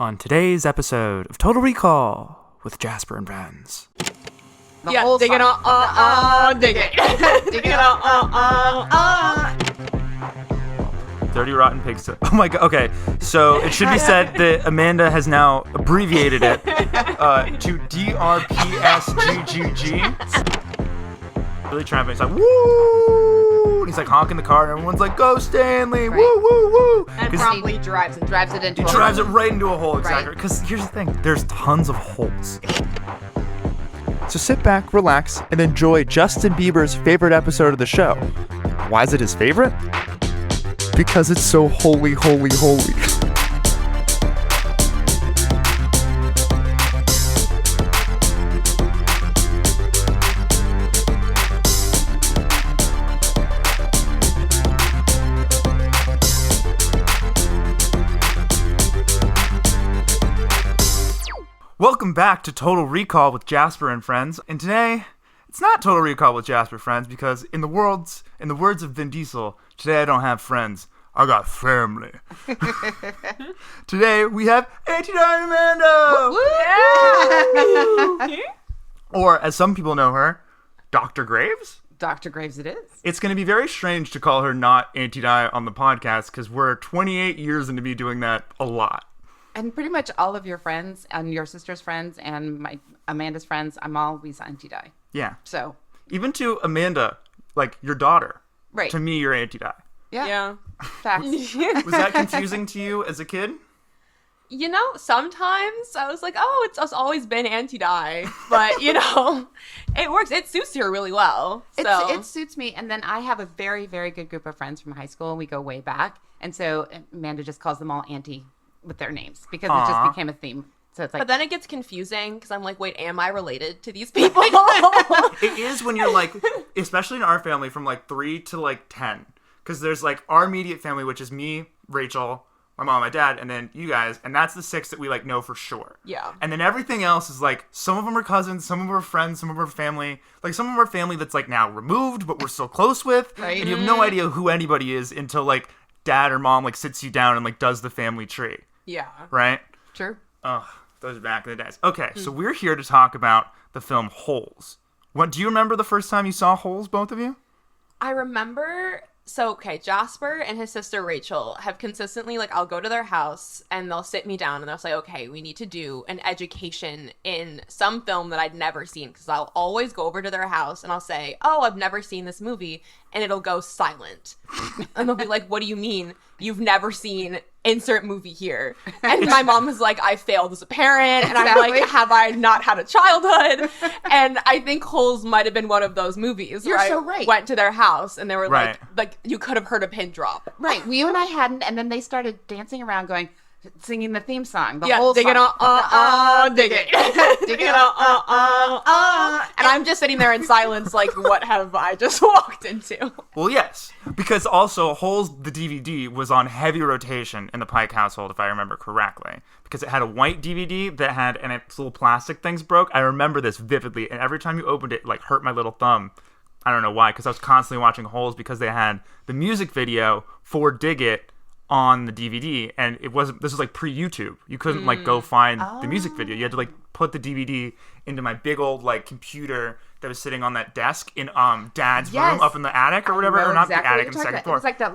On today's episode of Total Recall with Jasper and Friends. Dig it, dig it. Dig it, Dirty Rotten Pigs. Oh my god, okay. So it should be said that Amanda has now abbreviated it to DRPSGGG. Really trying to make it like, woo! And he's like honking the car and everyone's like, go Stanley! Woo, woo, woo! and promptly drives it into It a drives it hole. right into a hole, exactly. Because here's the thing, there's tons of holes. So sit back, relax, and enjoy Justin Bieber's favorite episode of the show. Why is it his favorite? Because it's so holy, holy, holy. Welcome back to Total Recall with Jasper and Friends. And today, it's not Total Recall with Jasper Friends because in the words of Vin Diesel, today I don't have friends, I got family. Today we have Auntie Di Amanda! Yeah. Or as some people know her, Dr. Graves? Dr. Graves it is. It's going to be very strange to call her not Auntie Di on the podcast because we're 28 years into me doing that a lot. And pretty much all of your friends and your sister's friends and my Amanda's friends, I'm always Auntie Di. Yeah. So. Even to Amanda, like your daughter. Right. To me, you're Auntie Di. Yeah. Facts. Was that confusing to you as a kid? You know, sometimes I was like, oh, it's always been Auntie Di. But, you know, it works. It suits her really well. So. It suits me. And then I have a very, very good group of friends from high school. We go way back. And so Amanda just calls them all Auntie with their names because it just became a theme. So it's like, but then it gets confusing because I'm like, wait, am I related to these people? It is when you're like, especially in our family from like 3 to like 10. Because there's like our immediate family, which is me, Rachel, my mom, my dad, and then you guys. And that's the 6 that we like know for sure. Yeah. And then everything else is like, some of them are cousins, some of them are friends, some of them are family. Like some of them are family that's like now removed, but we're still close with. Right. And you have no idea who anybody is until like dad or mom like sits you down and like does the family tree. Yeah. Right? true. Oh, those are back in the days. Okay, so we're here to talk about the film Holes. What do you remember the first time you saw Holes, both of you? I remember, so, okay, Jasper and his sister Rachel have consistently, like, I'll go to their house and they'll sit me down and they'll say, okay, we need to do an education in some film that I'd never seen. Because I'll always go over to their house and I'll say, oh, I've never seen this movie. And it'll go silent. And they'll be like, what do you mean you've never seen insert movie here? And my mom was like, I failed as a parent. And I'm like, have I not had a childhood? And I think Holes might have been one of those movies. You're where so I right. went to their house and they were Right. like you could have heard a pin drop. Right. You and I hadn't. And then they started dancing around going, singing the theme song. The Yeah, whole dig it, song. dig it. Dig it, And I'm just sitting there in silence like, what have I just walked into? Well, yes, because also Holes, the DVD, was on heavy rotation in the Pike household, if I remember correctly. Because it had a white DVD that had, and its little plastic things broke. I remember this vividly, and every time you opened it, it like hurt my little thumb. I don't know why, because I was constantly watching Holes because they had the music video for Dig It on the DVD, and this was like pre-YouTube. You couldn't like go find the music video. You had to like put the DVD into my big old like computer that was sitting on that desk in Dad's room up in the attic or whatever, or not the attic, in the second floor. It was like the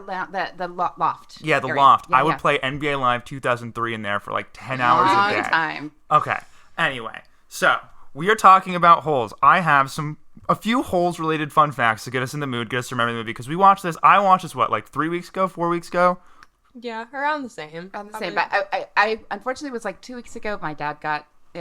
loft. Yeah, the area. loft. Yeah, I would yeah. play NBA Live 2003 in there for like 10 hours Long a day. time. Okay. Anyway, so we are talking about Holes. I have a few Holes related fun facts to get us in the mood, get us to remember the movie, because we watched this. I watched this, what, like 3 weeks ago, 4 weeks ago? Yeah, around the same. Around the same. But I unfortunately it was like 2 weeks ago. My dad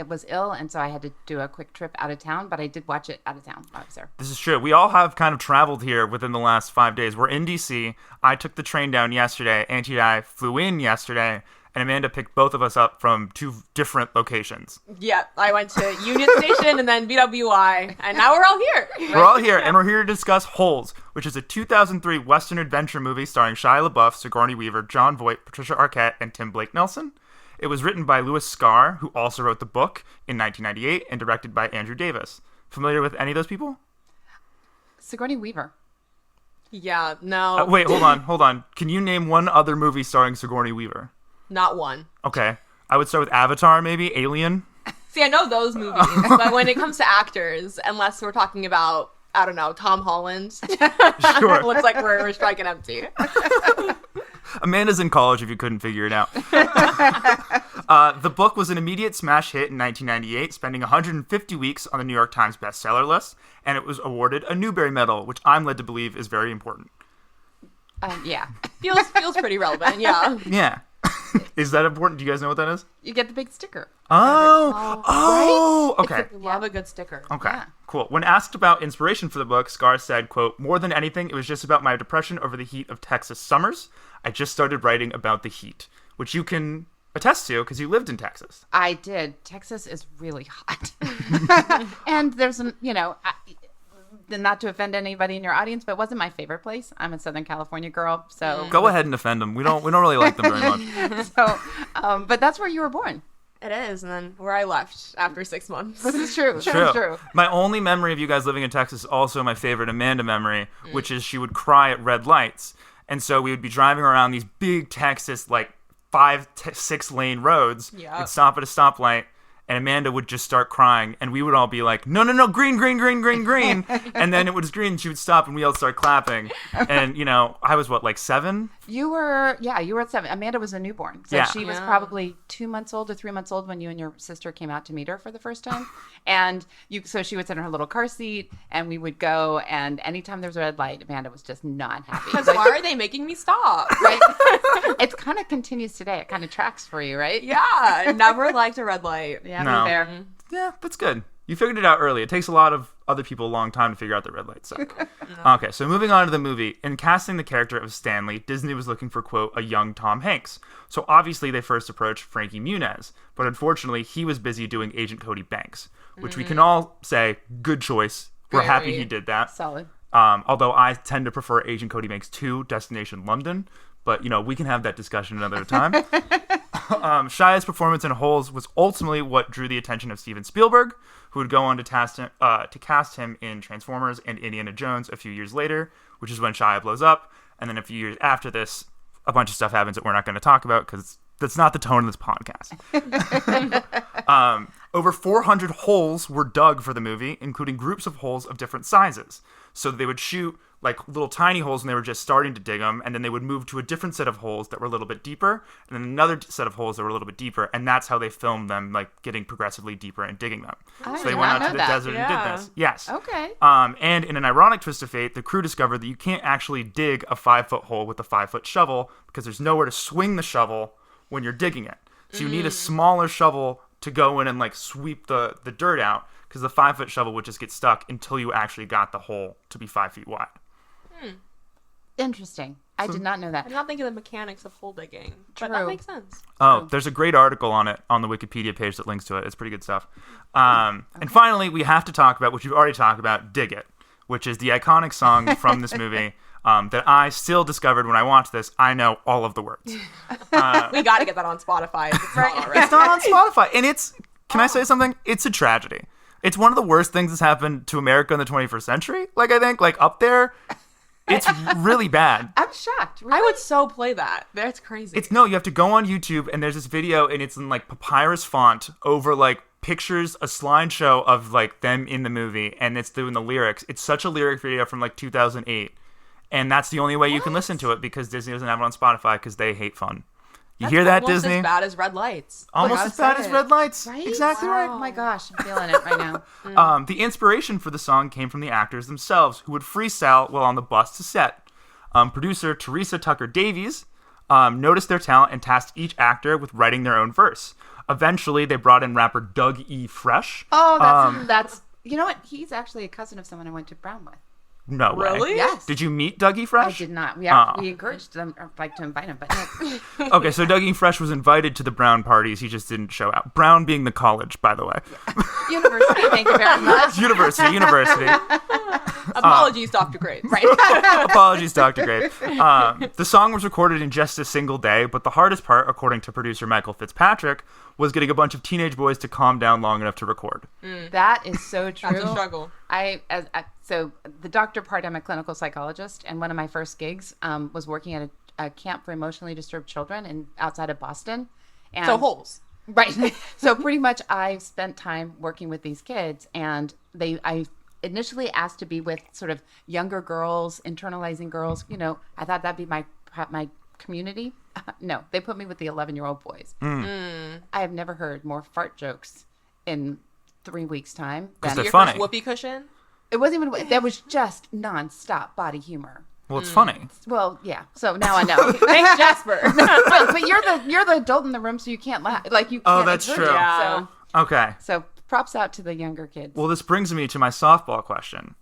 was ill, and so I had to do a quick trip out of town. But I did watch it out of town while I was there. This is true. We all have kind of traveled here within the last 5 days. We're in D.C. I took the train down yesterday. Auntie and I flew in yesterday. And Amanda picked both of us up from 2 different locations. Yeah, I went to Union Station and then BWI, and now we're all here. We're all here, and we're here to discuss Holes, which is a 2003 Western adventure movie starring Shia LaBeouf, Sigourney Weaver, Jon Voight, Patricia Arquette, and Tim Blake Nelson. It was written by Lewis Scarr, who also wrote the book in 1998, and directed by Andrew Davis. Familiar with any of those people? Sigourney Weaver. Yeah, no. Wait, hold on. Can you name one other movie starring Sigourney Weaver? Not one. Okay. I would start with Avatar, maybe Alien. See, I know those movies, but when it comes to actors, unless we're talking about, I don't know, Tom Holland, Sure. it looks like we're striking empty. Amanda's in college if you couldn't figure it out. The book was an immediate smash hit in 1998, spending 150 weeks on the New York Times bestseller list, and it was awarded a Newbery Medal, which I'm led to believe is very important. Yeah. Feels pretty relevant, yeah. Yeah. Is that important? Do you guys know what that is? You get the big sticker. Okay. We love a good sticker. Okay, Yeah. cool. When asked about inspiration for the book, Scar said, quote, "More than anything, it was just about my depression over the heat of Texas summers. I just started writing about the heat," which you can attest to because you lived in Texas. I did. Texas is really hot. And there's not to offend anybody in your audience, but it wasn't my favorite place. I'm a Southern California girl, so Go ahead and offend them. We don't really like them very much. but that's where you were born. It is, and then where I left after 6 months. This is true. This True. is true. My only memory of you guys living in Texas is also my favorite Amanda memory, which is she would cry at red lights. And so we would be driving around these big Texas, like 6 lane roads. Yep. We'd stop at a stoplight, and Amanda would just start crying, and we would all be like, no, green, green, green, green, green. And then it was green, and she would stop, and we all start clapping. And, I was, like 7? You were at 7. Amanda was a newborn. So Yeah. she was Yeah. probably 2 months old or 3 months old when you and your sister came out to meet her for the first time. And so she would sit in her little car seat, and we would go, and anytime there was a red light, Amanda was just not happy. Because why are they making me stop? Right? It kind of continues today. It kind of tracks for you, right? Yeah, never liked a red light. Yeah, No. fair. Yeah, that's good. You figured it out early. It takes a lot of other people a long time to figure out the red light suck. Okay, so moving on to the movie. In casting the character of Stanley, Disney was looking for, quote, a young Tom Hanks. So obviously they first approached Frankie Muniz, but unfortunately he was busy doing Agent Cody Banks, which we can all say, good choice. We're happy he Very. did that. Solid. Although I tend to prefer Agent Cody Banks 2, Destination London. But, we can have that discussion another time. Shia's performance in Holes was ultimately what drew the attention of Steven Spielberg, who would go on to cast him in Transformers and Indiana Jones a few years later, which is when Shia blows up. And then a few years after this, a bunch of stuff happens that we're not going to talk about because that's not the tone of this podcast. Over 400 holes were dug for the movie, including groups of holes of different sizes. So they would shoot like little tiny holes when they were just starting to dig them, and then they would move to a different set of holes that were a little bit deeper, and then another set of holes that were a little bit deeper, and that's how they filmed them, like getting progressively deeper and digging them. I So they did went not out to know the that. desert and Yeah. did this. Yes. Okay. And in an ironic twist of fate, the crew discovered that you can't actually dig a 5-foot hole with a 5-foot shovel because there's nowhere to swing the shovel when you're digging it. So you need a smaller shovel to go in and like sweep the dirt out because the 5-foot shovel would just get stuck until you actually got the hole to be 5 feet wide. Interesting. I did not know that. I'm not thinking the mechanics of hole digging, but True. that makes sense. Oh, there's a great article on it on the Wikipedia page that links to it. It's pretty good stuff. And finally, we have to talk about, which we've already talked about, Dig It, which is the iconic song from this movie that I still discovered when I watched this. I know all of the words. We got to get that on Spotify. If it's not already. It's not on Spotify. And can I say something? It's a tragedy. It's one of the worst things that's happened to America in the 21st century. Like, I think, like, up there. It's really bad. I'm shocked. Really? I would so play that. That's crazy. No, you have to go on YouTube, and there's this video, and it's in, like, papyrus font over, like, pictures, a slideshow of, like, them in the movie, and it's doing the lyrics. It's such a lyric video from, like, 2008. And that's the only way you can listen to it because Disney doesn't have it on Spotify because they hate fun. You hear that, almost Disney? as bad as red lights. Almost Gotta as bad say as it. red lights. Right? Exactly Oh right. my gosh, I'm feeling it right now. The inspiration for the song came from the actors themselves, who would freestyle while on the bus to set. Producer Teresa Tucker Davies noticed their talent and tasked each actor with writing their own verse. Eventually, they brought in rapper Doug E. Fresh. Oh, that's you know what? He's actually a cousin of someone I went to Brown with. No way. Really? Yes. Did you meet Doug E. I Fresh? did not. We encouraged them, or like to invite him, but no. Okay, so Doug E. Fresh was invited to the Brown parties. He just didn't show out. Brown being the college, by the way. University. Thank you very much. University. Apologies, Dr. Graves. Right. Apologies, Dr. Grave. The song was recorded in just a single day, but the hardest part, according to producer Michael Fitzpatrick, was getting a bunch of teenage boys to calm down long enough to record. That is so true. That's a struggle. So the doctor part, I'm a clinical psychologist, and one of my first gigs was working at a camp for emotionally disturbed children outside of Boston. And So holes. Right. So pretty much I spent time working with these kids, and I initially asked to be with sort of younger girls, internalizing girls. I thought that'd be my community. No, they put me with the 11-year-old boys. I have never heard more fart jokes in 3 weeks' time. Because they're Your funny. first whoopee cushion? It wasn't even, that was just nonstop body humor. Well, it's funny. Well, yeah. So now I know. Thanks, Jasper. but you're the adult in the room, so you can't laugh. Like you. Oh, Can't that's exert true. it. Yeah. Okay. So props out to the younger kids. Well, this brings me to my softball question.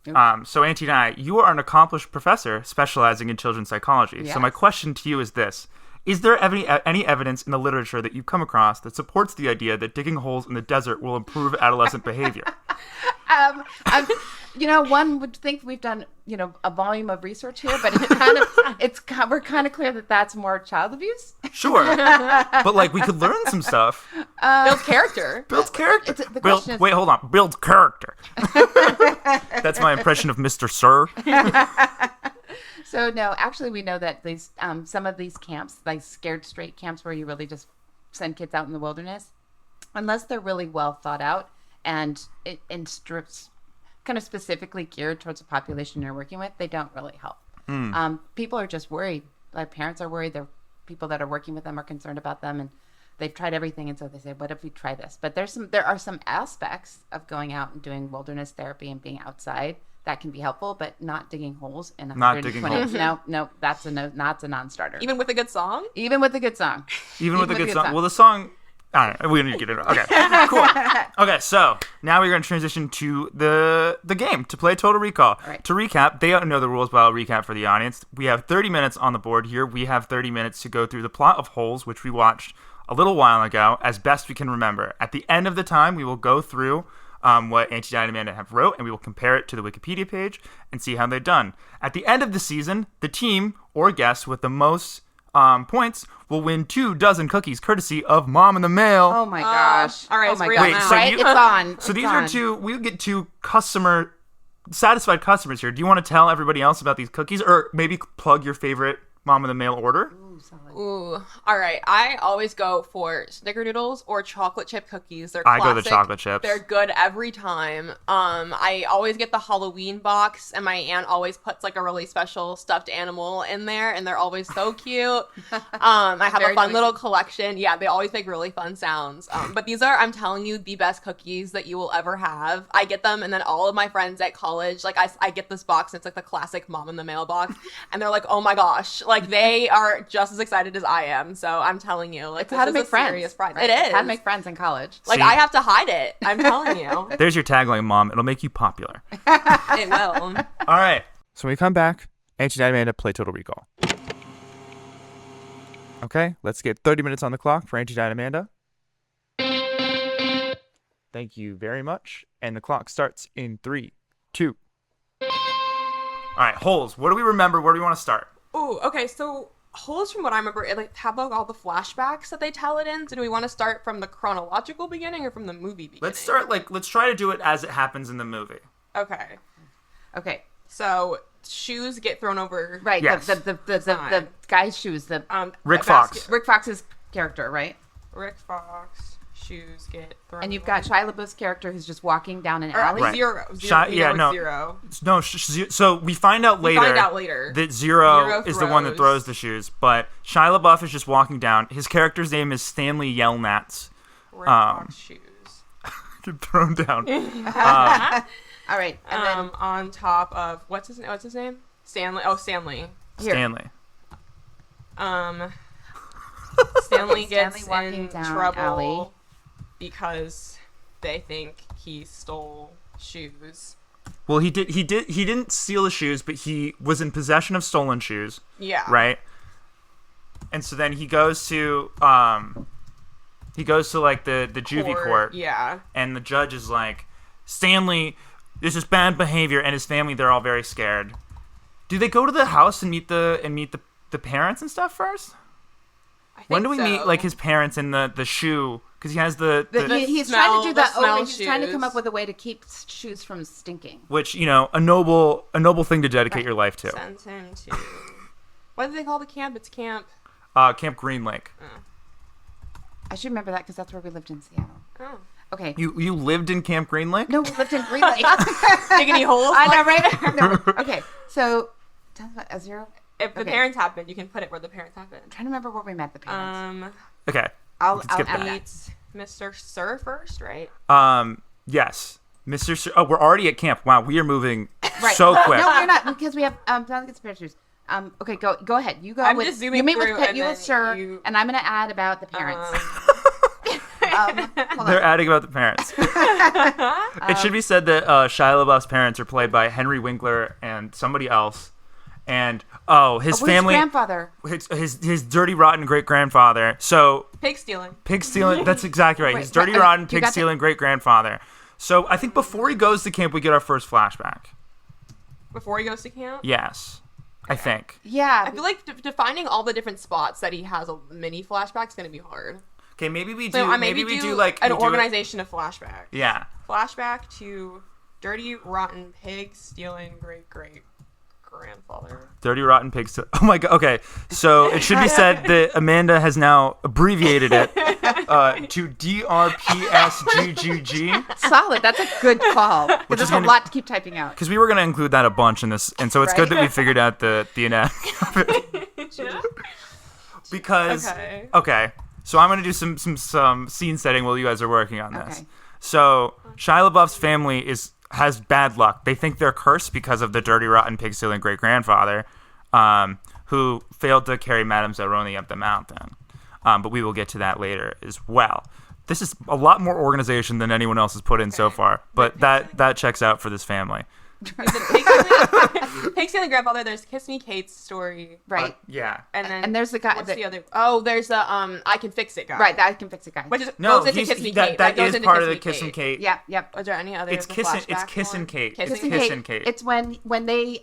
So, Auntie Di, you are an accomplished professor specializing in children's psychology. Yes. So, my question to you is this. Is there any evidence in the literature that you've come across that supports the idea that digging holes in the desert will improve adolescent behavior? One would think we've done, a volume of research here, but we're kind of clear that that's more child abuse. Sure. But, we could learn some stuff. Builds character. Builds character. The question is- Wait, hold on. Builds character. That's my impression of Mr. Sir. So no, actually, we know that these some of these camps, like scared straight camps, where you really just send kids out in the wilderness, unless they're really well thought out and strips kind of specifically geared towards the population you're working with, they don't really help. People are just worried. Like parents are worried. Their people that are working with them are concerned about them, and they've tried everything, and so they say, "What if we try this?" But there are some aspects of going out and doing wilderness therapy and being outside that can be helpful, but not digging holes in 120. No, that's a non-starter. Even with a good song? Even with a good song. Even with a good song. Well, the song... All right, we don't need to get into it. Okay, cool. Okay, so now we're going to transition to the game, to play Total Recall. Right. To recap, they don't know the rules, but I'll recap for the audience. We have 30 minutes on the board here. We have 30 minutes to go through the plot of Holes, which we watched a little while ago, as best we can remember. At the end of the time, we will go through what Auntie Di and Amanda have wrote, and we will compare it to the Wikipedia page and see how they've done. At the end of the season, the team or guest with the most points will win 24 cookies, courtesy of Mom in the Mail. Oh my gosh! all right, oh it's my real gosh! now. so Right? you- It's on. So It's these on. are two. We'll get two satisfied customers here. Do you want to tell everybody else about these cookies, or maybe plug your favorite Mom in the Mail order? Ooh, solid. Ooh. All right. I always go for snickerdoodles or chocolate chip cookies. They're I classic. go the chocolate chips. They're good every time. I always get the Halloween box, and my aunt always puts a really special stuffed animal in there, and they're always so cute. I have Very a fun noisy. little collection. Yeah, they always make really fun sounds. But these are, I'm telling you, the best cookies that you will ever have. I get them, and then all of my friends at college, I get this box, and it's the classic Mom in the Mail box, and they're like, oh my gosh, they are just as excited as I am. So I'm telling you, It's this how to is make a friends. serious prize. Right? It is. How to make friends in college. See? I have to hide it. I'm telling you, There's your tagline, Mom. It'll make you popular. it will. All right. So when we come back, Auntie Di and Amanda play Total Recall. Okay, let's get 30 minutes on the clock for Auntie Di and Amanda. Thank you very much. And the clock starts in 3, 2. All right, Holes. What do we remember? Where do we want to start? Ooh, okay. So Holes, from what I remember, it have all the flashbacks that they tell it in. So do we want to start from the chronological beginning or from the movie beginning? Let's start, let's try to do it as it happens in the movie. Okay. Okay. So shoes get thrown over. Right. Yes. The guy's shoes. The Rick a Fox. basket- Rick Fox's character, right? Rick Fox shoes get thrown. And you've over. got Shia LaBeouf's character who's just walking down an Or alley. Right. Zero. Yeah, no. Zero. No, so we find out later. That Zero is the one that throws the shoes, but Shia LaBeouf is just walking down. His character's name is Stanley Yelnats. Rick Fox shoes. Get thrown down. All right. And then On top of what's his name? Stanley. Oh, Stanley. here. Stanley. Stanley gets walking in down trouble alley. because they think he stole shoes. Well, he didn't steal the shoes, but he was in possession of stolen shoes, Yeah. right? And so then he goes to the juvie court, Yeah. and the judge is like, Stanley, this is bad behavior, and his family, they're all very scared. Do they go to the house and meet the parents and stuff first? I When think do we meet so. his parents in the shoe? Because he has He's smell- trying to do the that. smell He's trying to come shoes. up with a way to keep shoes from stinking. which a noble thing to dedicate your life to. Sends him to what do they call the camp? It's Camp Camp Green Lake. I should remember that because that's where we lived in Seattle. Oh. Okay. You lived in Camp Green Lake? No, we lived in Green Lake. Dig any holes? I know, right? No. Okay, so tell us about a zero. If the Okay. parents happen, you can put it where the parents happen. I'm trying to remember where we met the parents. Okay. I'll skip add that. that. Meet Mr. Sir first, right? Yes. Mr. Oh, we're already at camp. Wow, we are moving Right. so quick. No, we're not because we have time to get some pictures. Okay, go ahead. You go I'm with just zooming you meet through with and you then with Sir, you- and I'm gonna add about the parents. Hold They're on. adding about the parents. It should be said that Shia LaBeouf's parents are played by Henry Winkler and somebody else. And his Who's family, grandfather. his dirty rotten great grandfather. So Pig stealing. pig stealing. That's exactly right. Wait, His dirty right, rotten you pig got the- stealing great grandfather. So I think before he goes to camp, we get our first flashback. Before he goes to camp? Yes, I think. Yeah. I feel like defining all the different spots that he has a mini flashback is going to be hard. Okay, maybe we do. So maybe we do like an we do it- organization of flashbacks. Yeah. Flashback to dirty, rotten, pig stealing great grandfather. Dirty Rotten Pigs. Oh my god. Okay, so it should be said that Amanda has now abbreviated it to DRPSGGG Solid. That's a good call. Because is there's a gonna- lot to keep typing out. because we were going to include that a bunch in this, and so it's good Right. that we figured out the anatomy of it. Because Okay. so I'm going to do some scene setting while you guys are working on this. Okay. So Shia LaBeouf's family has bad luck. They think they're cursed because of the dirty, rotten, pig-stealing great-grandfather who failed to carry Madame Zeroni up the mountain. But we will get to that later as well. This is a lot more organization than anyone else has put in so far, but that checks out for this family. Pig stealing grandfather. There's Kiss Me Kate's story. Right. Yeah. And then And there's the guy what's that- the other? Oh, there's the I Can Fix It guy. Right. That I can fix it, guy. Which is No, goes into he's, Kiss Me that, Kate. that goes is into part of the Kiss Kiss and Kate. Yep. Was there any other? It's Kissin' Kate. Kiss It's and Kiss Kate. and Kate. It's when they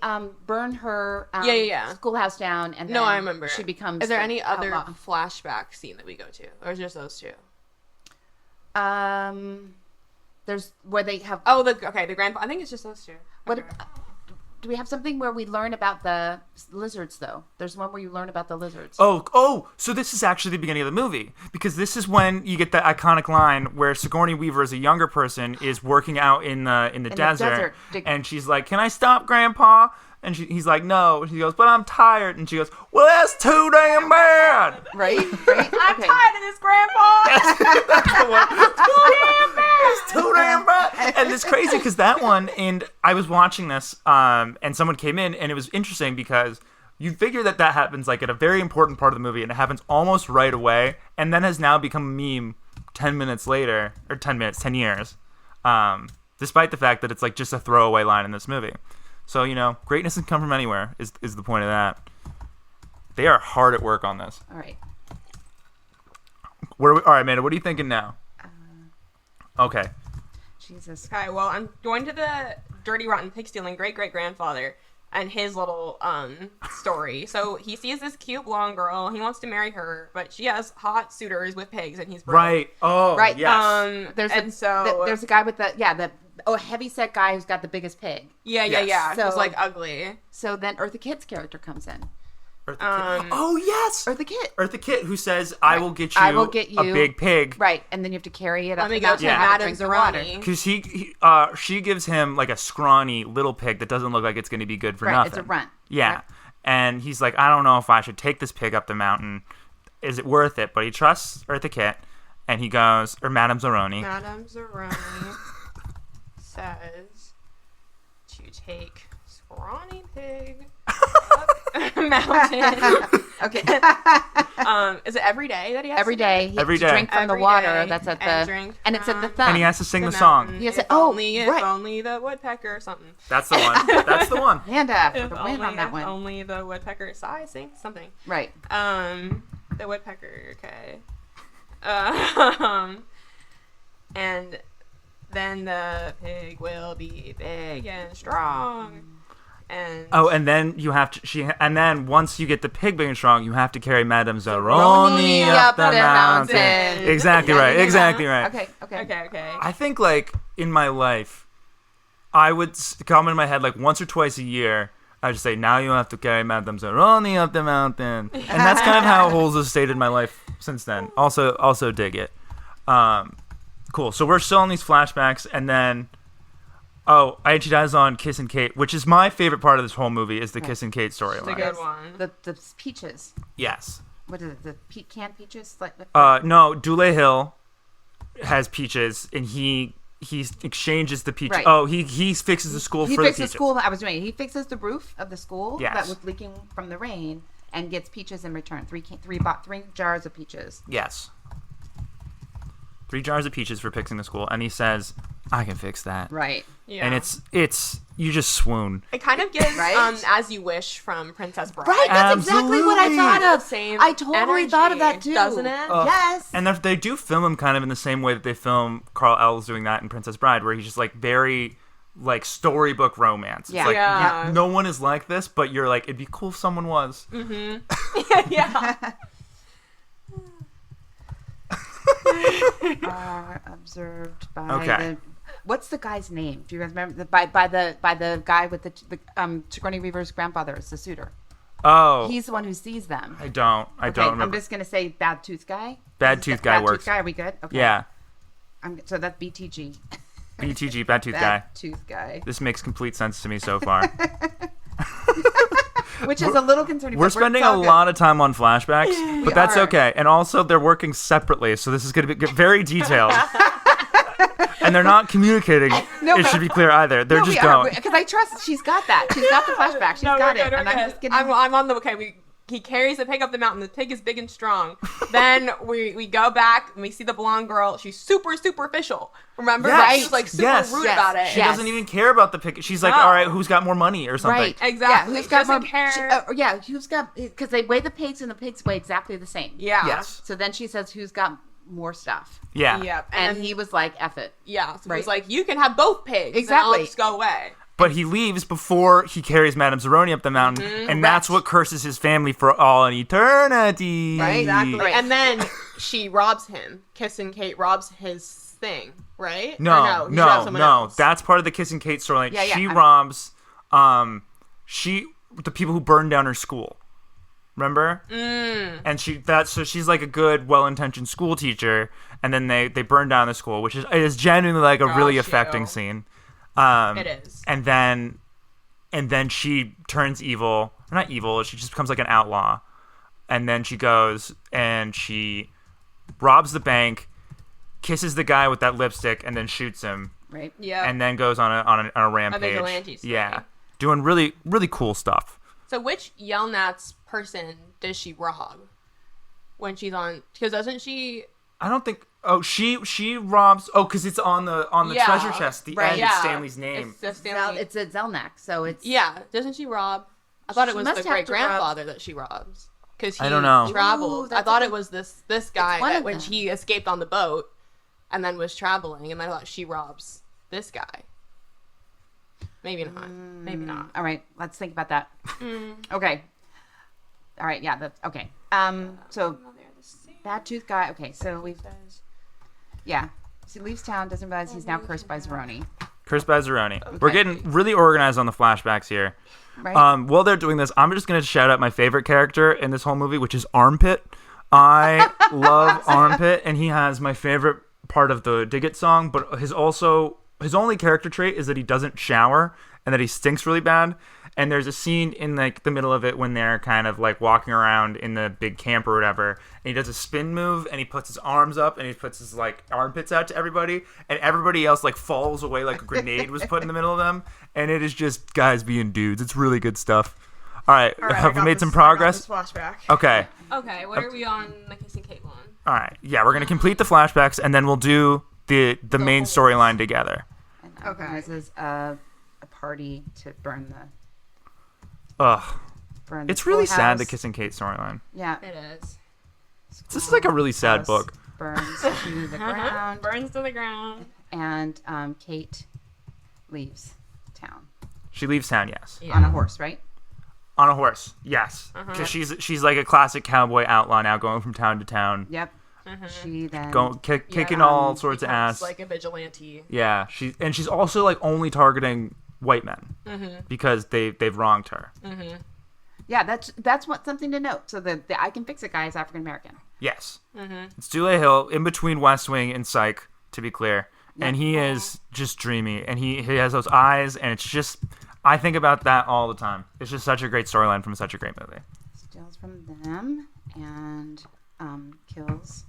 burn her Yeah. schoolhouse down, and No, then I remember. she becomes. Is there the any other outlaw. flashback scene that we go to, or is it just those two? There's where they have. Oh, the grandpa. I think it's just those two. What? Okay. Do we have something where we learn about the lizards though? There's one where you learn about the lizards. Oh, so this is actually the beginning of the movie, because this is when you get that iconic line where Sigourney Weaver, as a younger person, is working out in the desert, and she's like, "Can I stop, Grandpa?" And he's like, "No." And she goes, "But I'm tired." And she goes, "Well, that's too damn bad." Right. I'm tired of this, Grandpa. It's too damn bad. And it's crazy because that one, and I was watching this, and someone came in, and it was interesting because you figure that happens like at a very important part of the movie, and it happens almost right away, and then has now become a meme 10 minutes later, or 10 years, despite the fact that it's like just a throwaway line in this movie. So, greatness can come from anywhere is the point of that. They are hard at work on this. All right. All right, Amanda, what are you thinking now? Okay. Jesus. Okay, well, I'm going to the dirty, rotten, pig stealing great grandfather and his little story. So he sees this cute blonde girl. He wants to marry her, but she has hot suitors with pigs, and he's broke. Right. Oh, Right. yes. There's a guy with the heavy set guy who's got the biggest pig. Yeah. So- Who's like ugly. So then Eartha Kitt's character comes in. Eartha Kitt. Oh, yes. Eartha Kitt. Eartha Kitt, who says, I will get you, I will get a you- big pig. Right, and then you have to carry it up Let me the go mountain to and have it Madame drink the water. Zeroni. Because she gives him like a scrawny little pig that doesn't look like it's going to be good for Right, nothing. it's a runt. Yeah. Yep. And he's like, I don't know if I should take this pig up the mountain. Is it worth it? But he trusts Eartha Kitt, and he goes, or Madame Zeroni. Madame Zeroni says to take scrawny pig up mountain. Okay. Is it every day that he has Every to do it? day, he Every has to day. drink from the Every water. day, That's at and the drink and it's at the from thumb. And he has to sing the mountain. song. Yes, If oh, only, right. If only the woodpecker or something. That's the one. That's the one. Amanda for If the only, win on that if one. only the woodpecker. Sigh, sing something. Right. The woodpecker. Okay. And then the pig will be big and strong. And Oh, and then you have to, and then once you get the pig big and strong, you have to carry Madame Zeroni up the mountain. Exactly right. Exactly right. Okay. I think, like, in my life, I would come in my head, like, once or twice a year, I just say, now you have to carry Madame Zeroni up the mountain. And that's kind of how Holes has stayed in my life since then. Also dig it. Cool. So we're still on these flashbacks, and then Auntie Di's on Kiss and Kate, which is my favorite part of this whole movie, is the Kiss and Kate It's a storyline. good one. The peaches. Yes. What is it? The canned peaches? No, Dule Hill has peaches, and he exchanges the peaches. Right. Oh, he fixes the school He for the fixes peaches. the school. I was doing it. He fixes the roof of the school Yes. that was leaking from the rain, and gets peaches in return. Three jars of peaches. Yes. 3 jars of peaches for fixing the school, and he says, I can fix that. Right. Yeah. And it's you just swoon. It kind of gives Right? As You Wish from Princess Bride. Right. That's exactly what I Absolutely. thought of. Same I totally thought of that energy, too. doesn't it? Yes. And they do film him kind of in the same way that they film Carl L's doing that in Princess Bride, where he's just like very like storybook romance. It's Yeah. like Yeah. no one is like this, but you're like, it'd be cool if someone was. Yeah. Are observed by Okay. the. What's the guy's name? Do you guys remember? By the guy with the Sigourney Weaver's grandfather is the suitor. Oh, He's the one who sees them. I don't Okay, remember. I'm just gonna say bad tooth guy. Bad Tooth Guy Bad works. Tooth guy. Are we good? Okay. Yeah, So that's BTG. BTG, Bad Tooth Guy. Bad Tooth guy. This makes complete sense to me so far. Which is a little concerning. We're but spending it's a all good. lot of time on flashbacks, but that's are. okay. And also, they're working separately, so this is going to be very detailed. And they're not communicating. No, It but- should be clear either. They're just we are, going. because I trust she's got that. She's got the flashback. She's got it. And I'm just getting. I'm on the okay. He carries the pig up the mountain. The pig is big and strong. Then we go back and we see the blonde girl. She's super superficial. Remember? Yes. She's like super Yes. rude Yes. about it. She Yes. doesn't even care about the pick. She's like, No. all right, who's got more money or something? Right. Exactly. Yeah, who's got Doesn't more? care. Yeah, who's got? Because they weigh the pigs and the pigs weigh exactly the same. Yeah. Yes. So then she says, "Who's got more stuff?" Yeah. Yeah. And he was like, "F it." Yeah. So Right. he's like, you can have both pigs. Exactly. And I'll just go away. But he leaves before he carries Madame Zeroni up the mountain, and that's what curses his family for all an eternity. Right. Exactly. Right. And then she robs him. Kiss and Kate robs his thing, right? Or No, he robs someone else. That's part of the Kiss and Kate storyline. Yeah, yeah, She I'm- robs, the people who burned down her school. Remember? And so she's like a good, well-intentioned school teacher, and then they burn down the school, which is genuinely like a really Gosh, affecting ew. scene. It is. And then she turns evil. Not evil. She just becomes like an outlaw. And then she goes and she robs the bank, kisses the guy with that lipstick, and then shoots him. Right. Yeah. And then goes on a rampage. vigilante spree. Yeah, doing really really cool stuff. So which Yelnats person does she rob when she's on? Because doesn't she? I don't think. Oh, she robs. Oh, because it's on the Yeah, treasure chest. The right. end. Yeah. It's Stanley's name. It's just Zel- Stanley. it's a Zelnak, so it's Yeah. Doesn't she rob? I thought it She was must the have great to rob- grandfather that she robs. Because he I don't know. traveled. Ooh, I that's thought a it was this guy one that of when them. he escaped on the boat and then was traveling, and I thought she robs this guy. Maybe not. Maybe not. all right. Let's think about that. Okay. All right. Yeah. That's okay. So bad tooth guy. Okay. So we've. Yeah. So he leaves town. Doesn't realize he's now cursed by Zeroni. Chris Bazzaroni. We're getting really organized on the flashbacks here. Right. While they're doing this, I'm just going to shout out my favorite character in this whole movie, which is Armpit. I love Armpit, and he has my favorite part of the Dig It song, but his only character trait is that he doesn't shower and that he stinks really bad. And there's a scene in like the middle of it when they're kind of like walking around in the big camp or whatever, and he does a spin move and he puts his arms up and he puts his like armpits out to everybody, and everybody else like falls away like a grenade was put in the middle of them, and it is just guys being dudes. It's really good stuff. All right, have we made some progress? Flashback. Okay. Okay, where are we on the Kiss and Kate one? All right. Yeah, we're gonna complete the flashbacks and then we'll do the main storyline together. And Okay. organizes a party to burn the. Ugh. It's really sad, the schoolhouse. Kiss and Kate storyline. Yeah. It is. This is like a really sad House book. Burns to the ground, Burns to the ground. and Kate leaves town She leaves town, yes. Yeah. on a horse, right? On a horse, yes. Because she's like a classic cowboy outlaw now, going from town to town, Yep. She then kicking all sorts of Becomes ass. like a vigilante. Yeah, she's also like only targeting white men because they've wronged her. Yeah, that's something to note. So the I Can Fix It guy is African American. Yes. It's Dule Hill in between West Wing and Psych, to be clear. And he is just dreamy. And he has those eyes, and it's just... I think about that all the time. It's just such a great storyline from such a great movie. Steals from them and kills,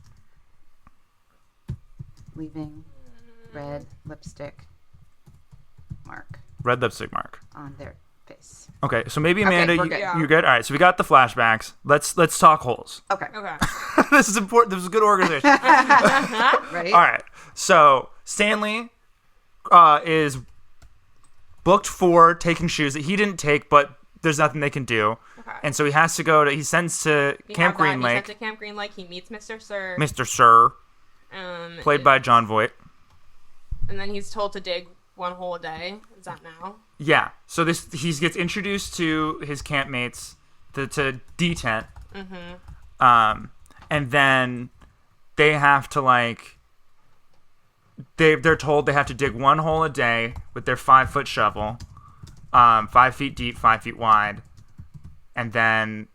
leaving red lipstick mark Red lipstick mark. on their face. Okay, so maybe Amanda, we're good. you're good. All right, so we got the flashbacks. Let's talk holes. Okay. This is important. This is good organization. Ready? All right, so Stanley is booked for taking shoes that he didn't take, but there's nothing they can do. Okay. And so he has to go to. He sends to Camp Green Lake. He sends to Camp Green Lake. He meets Mr. Sir. Mr. Sir, played by John Voight. And then he's told to dig one hole a day. Is that now? Yeah. So he gets introduced to his campmates to D-Tent. And then they have to they're told they have to dig one hole a day with their 5-foot shovel, 5 feet deep, 5 feet wide, and then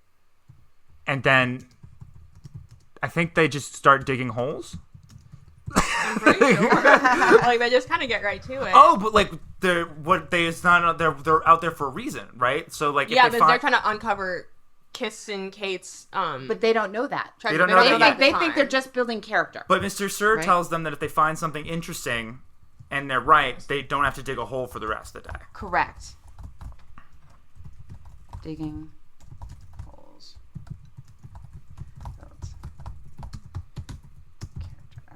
I think they just start digging holes. I'm pretty sure. They just kind of get right to it. Oh, but they're out there for a reason, right? So if yeah, they they're trying to uncover Kiss and Kate's. But they don't know that. They don't know that yet. They think they're just building character. But Mr. Sir Right. tells them that if they find something interesting and they're right, they don't have to dig a hole for the rest of the day. Correct. Digging holes.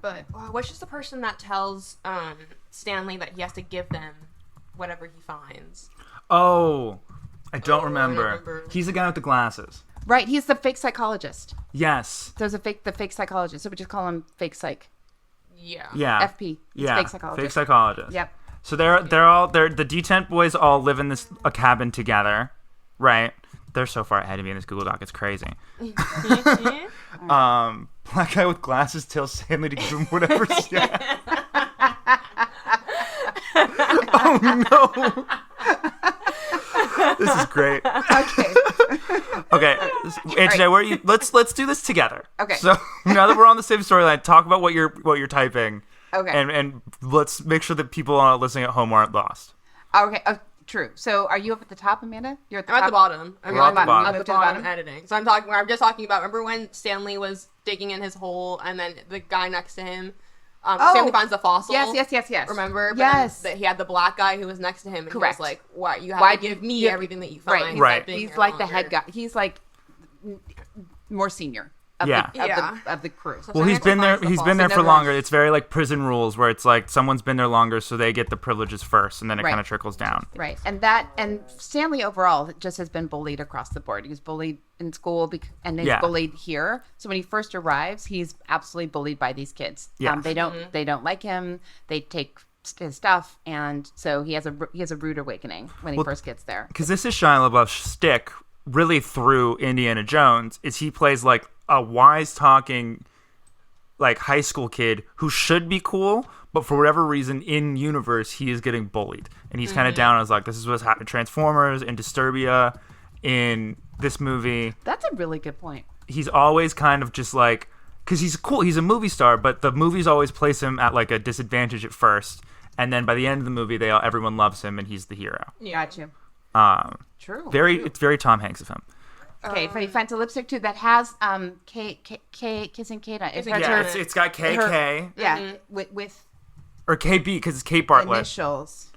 But what's just the person that tells Stanley that he has to give them whatever he finds? Oh, I don't I remember. remember. He's the guy with the glasses. Right, he's the fake psychologist. Yes. There's the fake psychologist. So we just call him fake psych. Yeah. Yeah. FP. He's Yeah. fake psychologist. Fake psychologist. Yep. So they're the D-Tent boys all live in a cabin together, right? They're so far ahead of me in this Google Doc, it's crazy. Black guy with glasses tells Stanley to give him whatever. Oh no! This is great. Okay. Okay, Auntie, where are you? Let's do this together. Okay. So now that we're on the same storyline, talk about what you're typing. Okay. And let's make sure that people listening at home aren't lost. Okay. True. So are you up at the top, Amanda? You're at the I'm top? at the bottom. We're at the bottom. At Move the to the bottom bottom? editing. So I'm just talking about. Remember when Stanley was digging in his hole, and then the guy next to him, Stanley finds the fossil. Yes. Remember? But Yes. then he had the black guy who was next to him, and Correct. he was like, "What? You have Why to give do me you- everything that you find." Right. I've been He's here like the longer." head guy. He's like more senior. Of Yeah. of the crew. So Well, he's been there. finds the He's been there fossil. for longer. It's very like prison rules, where it's like someone's been there longer, so they get the privileges first, and then it Right. kind of trickles down. Right. And Stanley overall just has been bullied across the board. He was bullied in school and he's Yeah. bullied here. So when he first arrives, he's absolutely bullied by these kids. Yeah. They don't like him. They take his stuff, and so he has a rude awakening when he first gets there. Because this is Shia LaBeouf's stick, really through Indiana Jones, is he plays like a wise talking, like high school kid who should be cool, but for whatever reason in universe he is getting bullied, and he's kind of down as like, this is what's happened in Transformers, in Disturbia, in this movie. That's a really good point. He's always kind of just like, because he's cool, he's a movie star, but the movies always place him at like a disadvantage at first, and then by the end of the movie everyone loves him and he's the hero. Got you. True. It's very Tom Hanks of him. Okay, but he finds a lipstick too that has kissing Kate on it. Kissing Has Kate. her- It's got KK yeah, with or KB because it's Kate Bartlett. initials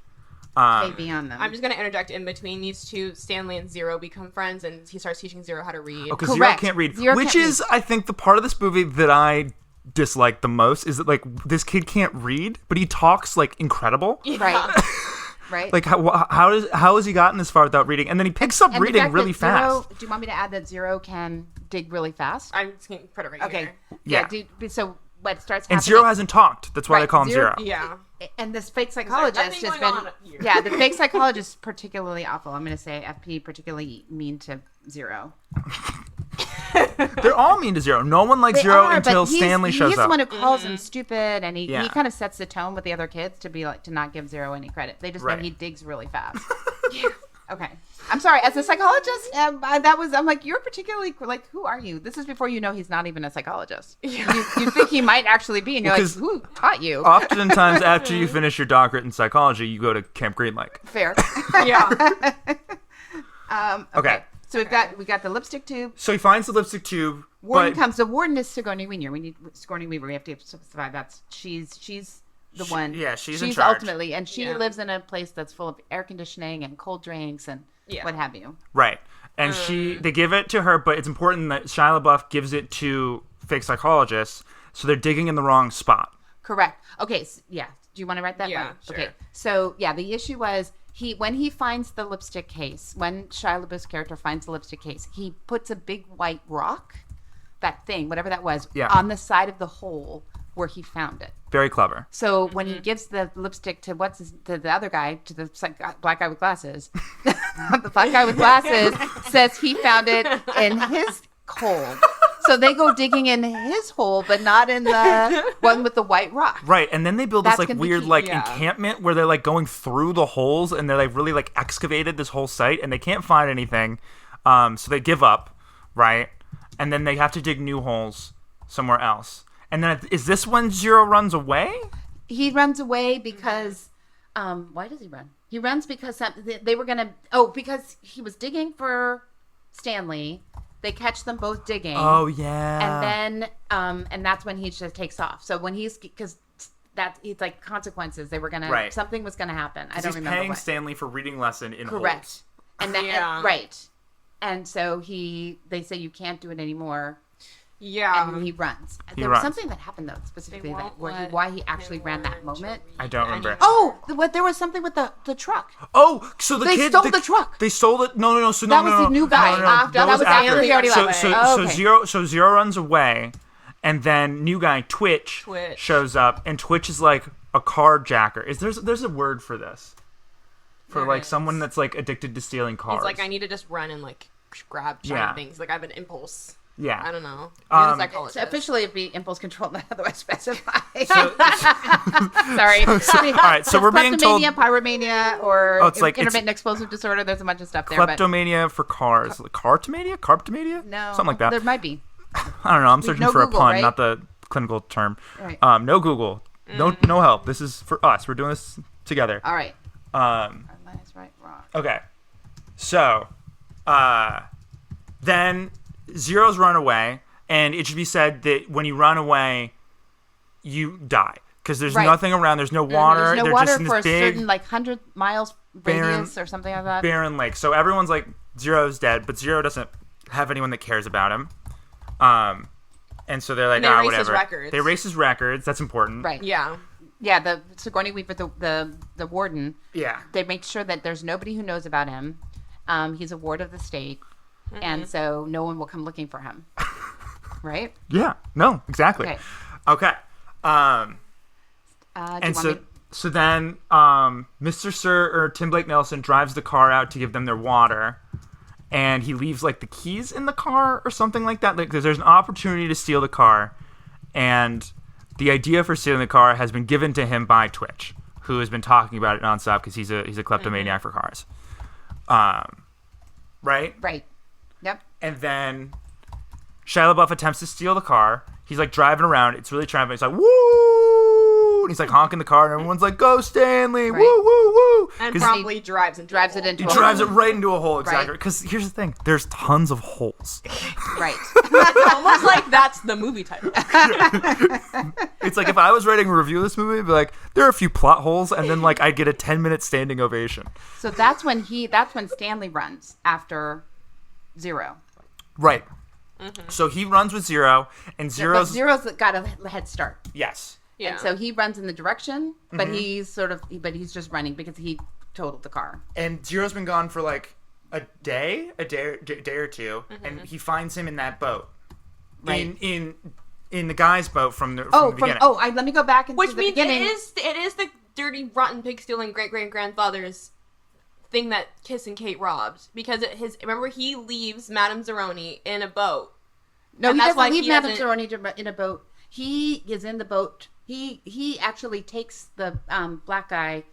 KB on them. I'm just gonna interject in between these two. Stanley and Zero become friends, and he starts teaching Zero how to read. Because Zero Correct. can't read, Zero which can't is, I think, the part of this movie that I dislike the most is that like this kid can't read, but he talks like incredible. Right. Right. Like how has he gotten this far without reading? And then he picks up And the reading fact really that Zero, fast. do you want me to add that Zero can dig really fast? I'm just gonna put it right Okay. here. Yeah. So what starts happening? And Zero hasn't talked. That's why they Right, call him Zero- Zero. Yeah. And this fake psychologist nothing has going been. on here. Yeah, the fake psychologist is particularly awful. I'm going to say FP particularly mean to Zero. They're all mean to Zero. No one likes They Zero are, until but he's- Stanley shows He's the up. one who calls him stupid, and he Yeah. kind of sets the tone with the other kids to be like to not give Zero any credit. They just know Right. he digs really fast. Okay, I'm sorry. As a psychologist, I'm like, you're particularly like, who are you? This is before you know he's not even a psychologist. You think he might actually be, and you're like, 'cause who taught you? Oftentimes, after you finish your doctorate in psychology, you go to Camp Green Lake. Fair. Yeah. Okay. So we got the lipstick tube. So he finds the lipstick tube. Warden but comes. The warden is Sigourney Weaver. We need Sigourney Weaver. We have to specify that's she's the one. yeah, she's in charge. Ultimately, and she Yeah. lives in a place that's full of air conditioning and cold drinks and what have you. Right. And they give it to her, but it's important that Shia LaBeouf gives it to fake psychologists, so they're digging in the wrong spot. Correct. Okay. Do you want to write that? Yeah, Right. sure. Okay. So the issue was when he finds the lipstick case, when Shia LaBeouf's character finds the lipstick case, he puts a big white rock, that thing, whatever that was, on the side of the hole where he found it. Very clever. So when he gives the lipstick to to the other guy, to the black guy with glasses, the black guy with glasses says he found it in his hole. So they go digging in his hole, but not in the one with the white rock. Right, and then they build this That's like gonna be weird key. like Yeah. encampment where they're like going through the holes and they're like really like excavated this whole site and they can't find anything. So they give up, right? And then they have to dig new holes somewhere else. And then is this when Zero runs away? He runs away because why does he run? He runs because they were gonna because he was digging for Stanley. They catch them both digging. Oh yeah. And then and that's when he just takes off. So when because it's like consequences. They were gonna Right. something was gonna happen. I don't He's remember paying what. Stanley for reading lesson in Correct. holes. And then Yeah. right. And so they say you can't do it anymore. Yeah. And he runs. There runs. was something that happened though, specifically They that, won't why let he actually him ran that learn moment. I don't remember. Oh, there was something with the truck. Oh, so They kid, stole the truck. They stole it. No. So no, That no, was no, the new no, guy. No, no, After- that was after. after he already so, left. so, Oh, so okay. Zero runs away, and then new guy Twitch shows up, and Twitch is like a carjacker. There's a word for this? For There like is. someone that's like addicted to stealing cars. He's like, I need to just run and like grab shiny things. Like I have an impulse. Yeah. I don't know. You're the psychologist. So officially, it'd be impulse control, not otherwise specified. So- Sorry. all right, so we're being told kleptomania, pyromania, or Oh, it's like- intermittent explosive disorder. There's a bunch of stuff there. kleptomania for cars. Cartomania? Carptomania? No, Something like that. There might be. I don't know. I'm searching no for Google, a pun, right? not the clinical term. Right. No Google. No help. This is for us. We're doing this together. All right. That's right. Wrong. Okay. So, then Zero's run away, and it should be said that when you run away, you die. Because there's Right. nothing around. There's no water. There's no They're water just in for a this big certain 100 miles radius or something like that. barren lake. So everyone's like, Zero's dead, but Zero doesn't have anyone that cares about him. And so they're like, And they erase his whatever. records. They erase his records. That's important. Right. Yeah. Yeah. The Sigourney Weaver, the warden. Yeah. They make sure that there's nobody who knows about him. He's a ward of the state, and so no one will come looking for him. Right? Yeah. No, exactly. Okay. Okay. Do you And want me so then Mr. Sir or Tim Blake Nelson drives the car out to give them their water, and he leaves like the keys in the car or something like that. Like there's an opportunity to steal the car, and the idea for stealing the car has been given to him by Twitch, who has been talking about it nonstop because he's a kleptomaniac for cars. Right? Right. Yep. And then Shia LaBeouf attempts to steal the car. He's like driving around. It's really traffic. He's like, woo! And he's like honking the car, and everyone's like, go Stanley! Right. Woo, woo, woo! And 'Cause probably drives Drives a it hole. into he a drives it hole. right into a hole, exactly. Right. Because here's the thing: there's tons of holes. Right. It's almost like that's the movie title. It's like if I was writing a review of this movie, I'd be like, there are a few plot holes, and then like I'd get a 10-minute standing ovation. So that's when Stanley runs after Zero. Right. So he runs with Zero, and But Zero's Zero's got a head start. yes. Yeah. And so he runs in the direction, but he's just running because he totaled the car. And Zero's been gone for like a day or two, and he finds him in that boat, Right. in the guy's boat from the beginning. Let me go back into Which the means beginning. it is the dirty, rotten, pig stealing great great grandfather's thing that Kiss and Kate robbed because remember he leaves Madame Zeroni in a boat. No, and he that's why doesn't leave he Madame doesn't- Zeroni in a boat. He is in the boat. He actually takes the black guy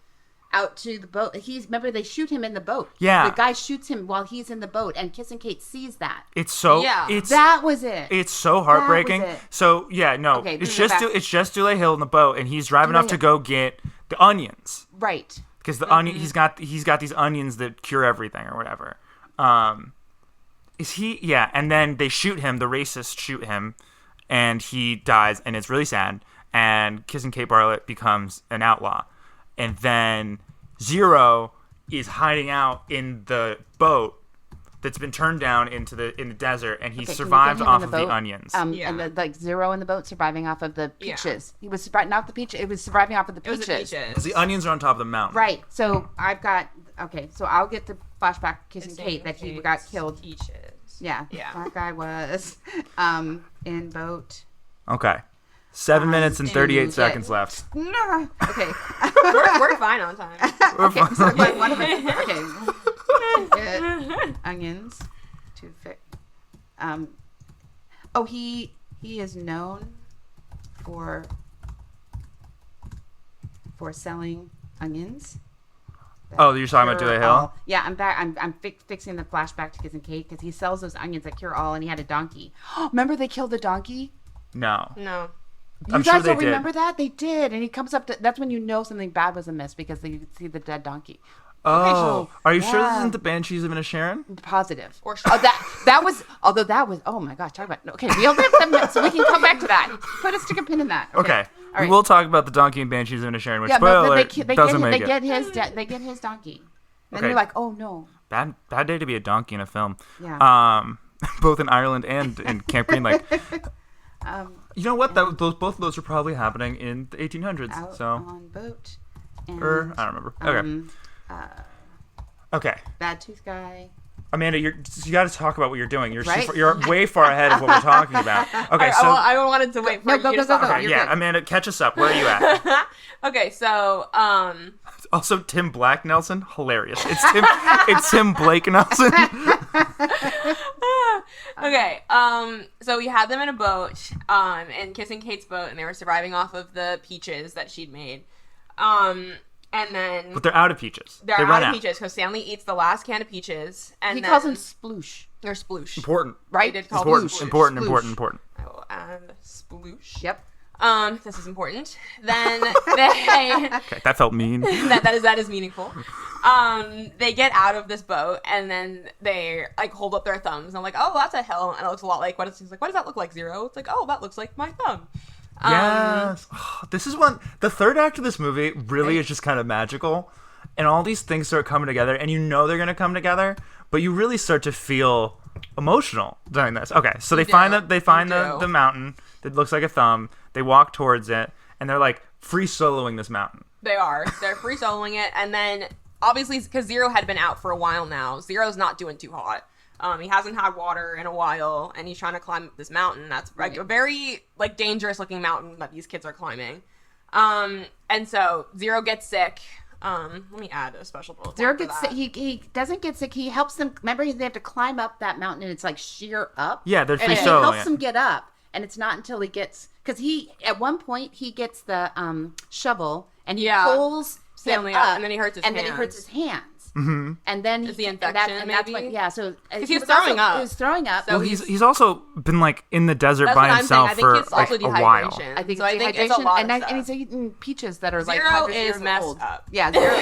out to the boat. Remember they shoot him in the boat. Yeah. The guy shoots him while he's in the boat, and Kiss and Kate sees that. It's so Yeah. That was it. it's so heartbreaking. That was it. So yeah, no, Okay, it's go back. it's just Dule Hill in the boat, and he's driving off to go get the onions Right. because the onion he's got these onions that cure everything or whatever. Is he? Yeah, and then they shoot him. The racists shoot him, and he dies, and it's really sad. And Kiss and Kate Bartlett becomes an outlaw, and then Zero is hiding out in the boat that's been turned down in the desert, and he Okay, can we survived get him in off the of the boat? onions. Yeah. And the Zero in the boat surviving off of the Yeah. peaches. He was not the peach. It was surviving off of the It was peaches. the peaches. Because the onions are on top of the mountain. Right. So I've got So I'll get the flashback Kiss and Kate that he got killed. Peaches. Yeah. Yeah. That guy was in boat. Okay. 7 minutes and 38 yeah. seconds left. No. Okay. We're fine on time. Okay. So but one of it. Okay. Get onions to fix. Oh, he is known for selling onions. Oh, you're talking about Cure Dule Hill? All. Yeah, I'm back. I'm fixing the flashback to Kiss and Kate because he sells those onions that cure all, and he had a donkey. Remember they killed the donkey? No. No. I'm You sure guys they don't did. remember that? They did, and he comes up to. That's when you know something bad was amiss because they see the dead donkey. Oh, are you sure this Yeah. isn't the Banshees of Inisherin? Positive. Or Oh, that was. Although that was. Oh my gosh, talk about. Okay, we only have 7 minutes, so we can come back to that. Stick a pin in that. Okay. All We right. will talk about the donkey and Banshees of Inisherin, which, Yeah, spoiler but alert, doesn't make they it. get his donkey. Then Okay. you're like, oh no. Bad day to be a donkey in a film. Yeah. Both in Ireland and in Camp Green Lake. You know what? Both of those are probably happening in the 1800s. Out So, on boat. And, I don't remember. Okay. Okay. Bad Tooth Guy. Amanda, you got to talk about what you're doing. Right? You're way far ahead of what we're talking about. Okay, so I wanted to wait for No, you go, to go, stop. go, go. okay, You're yeah, good. Amanda, catch us up. Where are you at? Okay, so Also, Tim Black Nelson, hilarious. It's Tim Blake Nelson. okay, so we had them in a boat, in Kiss and Kate's boat, and they were surviving off of the peaches that she'd made. And then But they're out of peaches. they're They out run of peaches because Stanley eats the last can of peaches, and He then, calls him Sploosh. or sploosh. Important. Right? They did call Important. Sploosh. Important. Sploosh. Important. Important. I will add sploosh. Yep. This is important. Then they Okay, that felt mean. that is meaningful. They get out of this boat and then they like hold up their thumbs. And I'm like, oh, that's a hill, and it looks a lot like what it's like. What does that look like, Zero? It's like, oh, that looks like my thumb. Yes. This is the third act of this movie really is just kind of magical, and all these things start coming together, and you know they're gonna come together, but you really start to feel emotional during this. Okay, so they find the mountain that looks like a thumb. They walk towards it, and they're like free soloing this mountain. They're free soloing it, and then obviously because Zero had been out for a while now, Zero's not doing too hot. He hasn't had water in a while, and he's trying to climb this mountain. That's like a very like dangerous looking mountain that these kids are climbing. And so Zero gets sick. Let me add a special bullet. Zero point for gets that. sick. He doesn't get sick. He helps them. Remember, they have to climb up that mountain, and it's like sheer up. Yeah, they're free And he soloing helps it. them get up, and it's not until he gets because at one point he gets the shovel and he pulls Stanley them up, up, and then he hurts his and hands. then he hurts his hands. Mm-hmm. And then Is the and infection, that's maybe? what, yeah. So Because he was throwing up. He was throwing up. So Well, he's also been like in the desert That's by what I'm saying. himself I think for it's also like a while. dehydration. I think so. it's I think dehydration, it's a lot and, of and he's stuff. eating peaches that are like Zero 100 is years messed old. up. Yeah, Zero.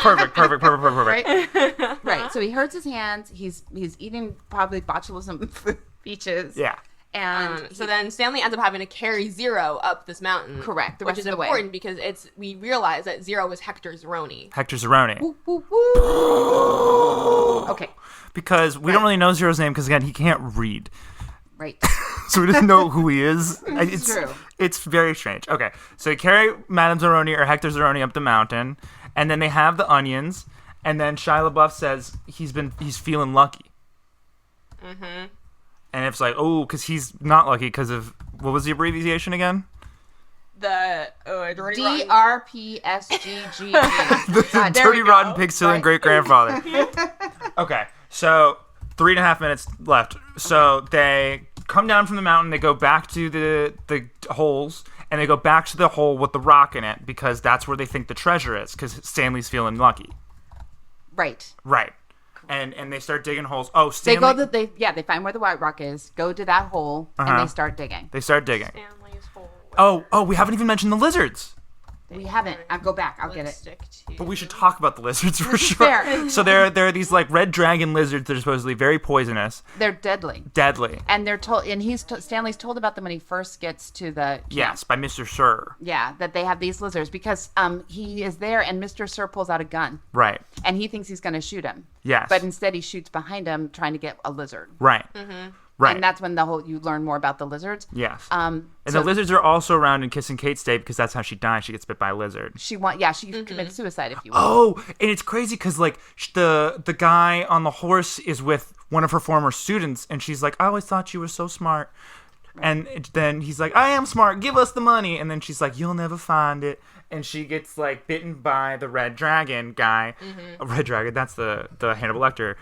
Perfect. right? Right. So he hurts his hands. He's eating probably botulism peaches. Yeah. And So then Stanley ends up having to carry Zero up this mountain. Correct, the which rest is of the way. important because we realize that Zero is Hector Zeroni. Hector Zeroni. woo, woo, woo. Okay. Because we don't really know Zero's name because, again, he can't read. Right. So we doesn't know who he is. It's true. It's very strange. Okay. So they carry Madame Zeroni or Hector Zeroni up the mountain, and then they have the onions, and then Shia LaBeouf says he's feeling lucky. And it's like, oh, because he's not lucky because of, what was the abbreviation again? Dirty Rotten. DRPSGGG. The There dirty, we go. rotten, pig-stealing great-grandfather. Okay, so 3.5 minutes left. So they come down from the mountain. They go back to the holes, and they go back to the hole with the rock in it because that's where they think the treasure is. Because Stanley's feeling lucky. Right. Right. And they start digging holes. Oh, Stanley. They find where the white rock is, go to that hole, and they start digging. They start digging. Stanley's hole. Oh, we haven't even mentioned the lizards. We haven't. I'll go back. I'll get it. But we should talk about the lizards for sure. Fair. So there are these like red dragon lizards that are supposedly very poisonous. They're deadly. Deadly. And they're told, and Stanley's told about them when he first gets to the camp. Yes, by Mr. Sir. Yeah, that they have these lizards because he is there and Mr. Sir pulls out a gun. Right. And he thinks he's going to shoot him. Yes. But instead he shoots behind him trying to get a lizard. Right. Right. And that's when you learn more about the lizards. Yes. So the lizards are also around in Kiss and Kate's day because that's how she dies. She gets bit by a lizard. she commits suicide, if you will. Oh, and it's crazy because like the guy on the horse is with one of her former students, and she's like, "I always thought you were so smart." And then he's like, "I am smart. Give us the money." And then she's like, "You'll never find it." And she gets like bitten by the red dragon guy. Red dragon. That's the Hannibal Lecter.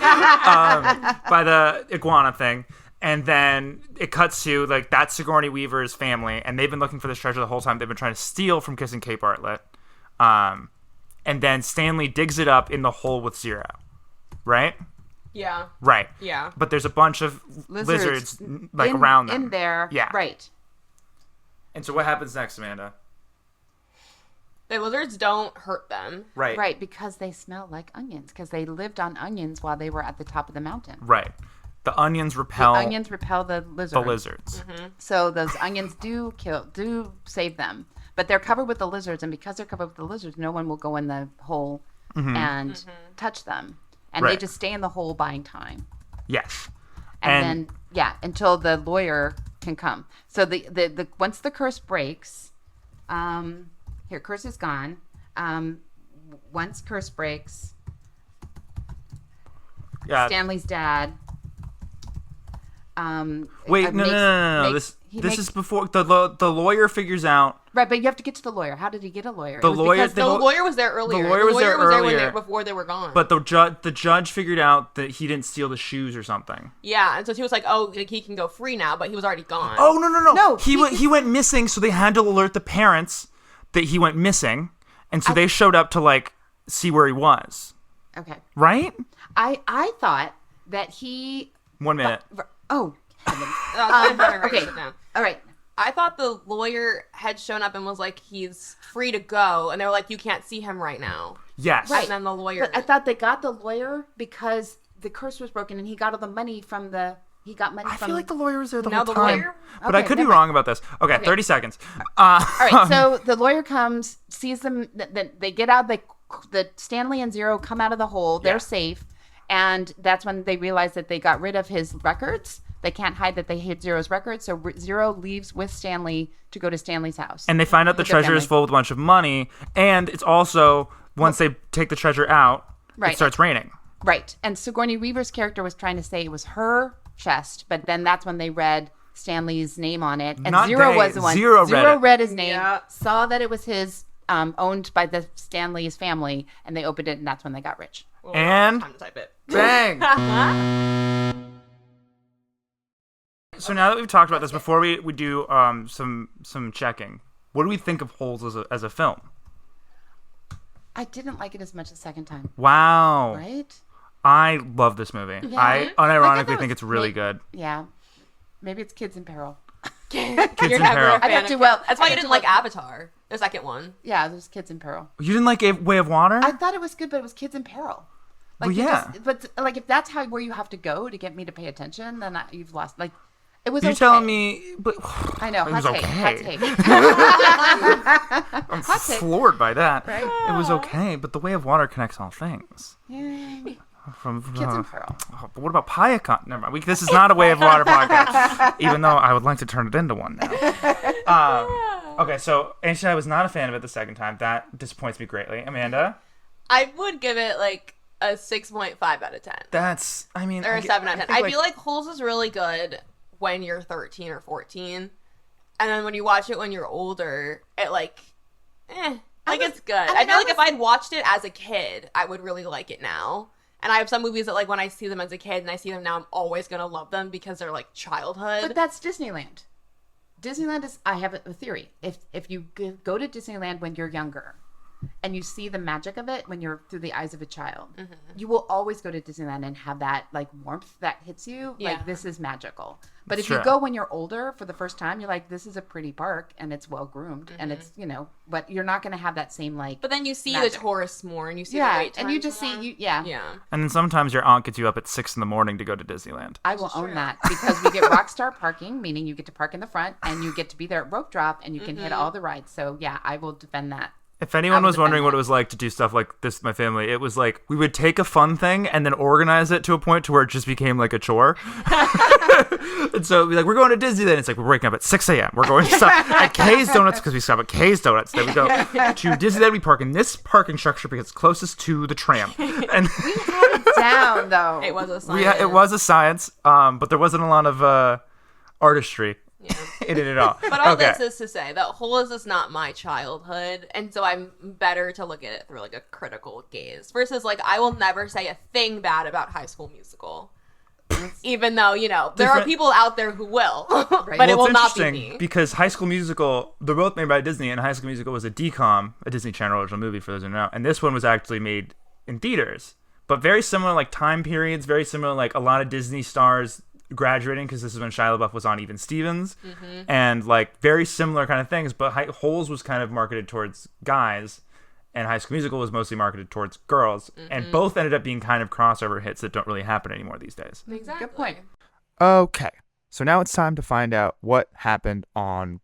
By the iguana thing. And then it cuts to like that's Sigourney Weaver's family, and they've been looking for this treasure the whole time. They've been trying to steal from Kiss and Kate Bartlett. And then Stanley digs it up in the hole with Zero. Right? Yeah. Right. Yeah. But there's a bunch of lizards like around them. In there. Yeah. Right. And so what happens next, Amanda? The lizards don't hurt them. Right. Right, because they smell like onions, because they lived on onions while they were at the top of the mountain. Right. The onions repel the lizards. the lizards. So those onions do save them. But they're covered with the lizards, and because they're covered with the lizards, no one will go in the hole and touch them. And they Right. just stay in the hole buying time. Yes. And then until the lawyer can come. So the once the curse breaks, curse is gone. Once curse breaks, Yeah. Stanley's dad. Wait, no. This is before the lawyer figures out. Right, but you have to get to the lawyer. How did he get a lawyer? The lawyer was there earlier. The lawyer was there earlier before they were gone. But the judge figured out that he didn't steal the shoes or something. Yeah, and so he was like, "Oh, like, he can go free now," but he was already gone. Oh no! No, he went missing, so they had to alert the parents that he went missing, and so they showed up to like see where he was. Okay. Right? I thought that he. 1 minute. Oh. Heavens. I'm trying to write Okay. it down. All right. I thought the lawyer had shown up and was like, "He's free to go," and they were like, "You can't see him right now." Yes. Right. And then the lawyer. But I thought they got the lawyer because the curse was broken and he got all the money from the. He got money I from. feel like the lawyer was there the No, whole the time. lawyer- But I Okay, could be never wrong about this. Okay, 30 seconds. All right. So the lawyer comes, sees them. They get out. The Stanley and Zero come out of the hole. They're safe, and that's when they realize that they got rid of his records. They can't hide that they hid Zero's records. So Zero leaves with Stanley to go to Stanley's house. And they find out the With their treasure is family. full with a bunch of money, and it's also once they take the treasure out, Right. it starts raining. Right. And Sigourney Weaver's character was trying to say it was her chest, but then that's when they read Stanley's name on it. And Not Zero they. was the one. Zero read it. read his name, Yeah. saw that it was his, owned by the Stanley's family, and they opened it, and that's when they got rich. Well, And- time to type it. Bang! So now that we've talked about this, before we do some checking, what do we think of Holes as a film? I didn't like it as much the second time. Wow. Right? I love this movie. Yeah. I Like, I unironically thought think it it's really was- good. Yeah. Maybe it's Kids in Peril. You're in never Peril. a fan I got of to kids. well- That's why I you got didn't to like well- Avatar, the second one. Yeah, there's Kids in Peril. You didn't like Way of Water? I thought it was good, but it was Kids in Peril. Like, Well, you yeah. but like if that's where you have to go to get me to pay attention, then you've lost. Like, it was. You're okay. telling me, but I know. it Hot was take. okay. Hot take. I'm Hot take. floored by that. Right? It was okay, but the Way of Water connects all things. Yeah. From Kids in Peril. oh, but what about Payacon? Never mind. This is not a Way of Water podcast, even though I would like to turn it into one now. Okay, so Auntie I was not a fan of it the second time. That disappoints me greatly. Amanda, I would give it like a 6.5 out of 10. that's Or a 7 out of 10. I feel like Holes is really good when you're 13 or 14. And then when you watch it when you're older, it like, it's good. I I mean, feel like if I'd watched it as a kid, I would really like it now. And I have some movies that, like, when I see them as a kid and I see them now, I'm always going to love them because they're, like, childhood. But that's Disneyland. Disneyland is, I have a theory. If you go to Disneyland when you're younger and you see the magic of it when you're through the eyes of a child, you will always go to Disneyland and have that, like, warmth that hits you. Yeah. Like, this is magical. But if Sure. you go when you're older for the first time, you're like, this is a pretty park and it's well groomed and it's, but you're not going to have that same, like, But then you see magic. the tourists more and you see the yeah, wait and you times just more. see, Yeah. And then sometimes your aunt gets you up at 6 a.m. to go to Disneyland. I will own that because we get Rockstar parking, meaning you get to park in the front and you get to be there at rope drop and you can hit all the rides. So yeah, I will defend that. If anyone was defend wondering what that. it was like to do stuff like this with my family, it was like we would take a fun thing and then organize it to a point to where it just became like a chore. And so we're like, we're going to Disneyland. It's like we're waking up at 6 a.m. We're going to stop at Kay's Donuts because we stop at Kay's Donuts. Then we go to Disneyland. We park in this parking structure because it's closest to the tram. And Down though. It was a science. it was a science, but there wasn't a lot of artistry in it at all. But all this is to say that Holes is not my childhood, and so I'm better to look at it through like a critical gaze versus like I will never say a thing bad about High School Musical, even though there are Different- people out there who will, but Right. it Well, will it's not be interesting me. because High School Musical, they're both made by Disney, and High School Musical was a DCOM, a Disney Channel original movie for those who don't know, and this one was actually made in theaters, but very similar like time periods, very similar like a lot of Disney stars graduating because this is when Shia LaBeouf was on Even Stevens, and like very similar kind of things, but Holes was kind of marketed towards guys, and High School Musical was mostly marketed towards girls, and both ended up being kind of crossover hits that don't really happen anymore these days. Exactly. Good point. Okay, so now it's time to find out what happened on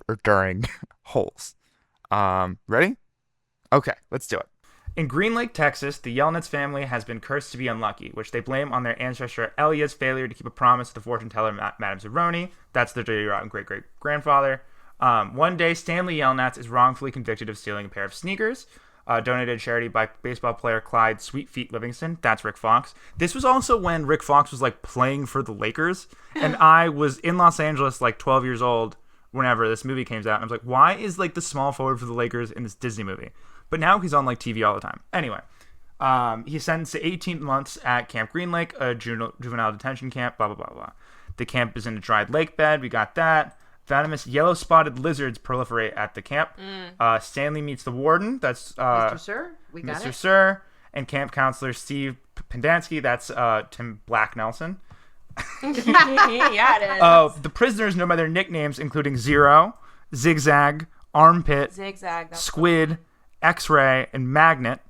or during Holes. Ready? Okay, let's do it. In Green Lake, Texas, the Yelnats family has been cursed to be unlucky, which they blame on their ancestor Elia's failure to keep a promise to the fortune teller Madame Zeroni. That's their dirty, rotten great-great-grandfather. One day, Stanley Yelnats is wrongfully convicted of stealing a pair of sneakers, donated to charity by baseball player Clyde Sweet Feet Livingston. That's Rick Fox. This was also when Rick Fox was like playing for the Lakers, and I was in Los Angeles, like 12 years old, whenever this movie came out. And I was like, why is like the small forward for the Lakers in this Disney movie? But now he's on like TV all the time. Anyway, he's sentenced to 18 months at Camp Green Lake, a juvenile detention camp, blah, blah, blah, blah. The camp is in a dried lake bed. We got that. Venomous yellow-spotted lizards proliferate at the camp. Stanley meets the warden. That's Mr. Sir, we got Mr. it. Sir. And camp counselor Steve Pendansky. That's Tim Black Nelson. Yeah, it is. The prisoners know by their nicknames, including Zero, Zigzag, Armpit, Zigzag. That's Squid, X-Ray, and Magnet.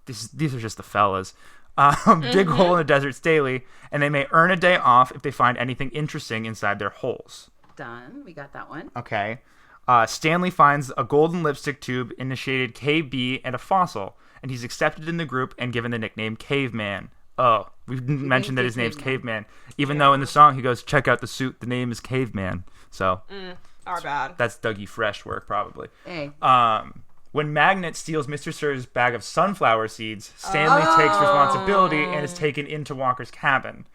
These are just the fellas. Dig a hole in the deserts daily, and they may earn a day off if they find anything interesting inside their holes. Done. We got that one. Okay. Stanley finds a golden lipstick tube, initiated KB, and a fossil, and he's accepted in the group and given the nickname Caveman. Oh, we didn't mention that his name's Caveman, even though in the song he goes, check out the suit, the name is Caveman. So our bad. that's Dougie Fresh work, probably. Hey. When Magnet steals Mr. Sir's bag of sunflower seeds, Stanley takes responsibility and is taken into Walker's cabin.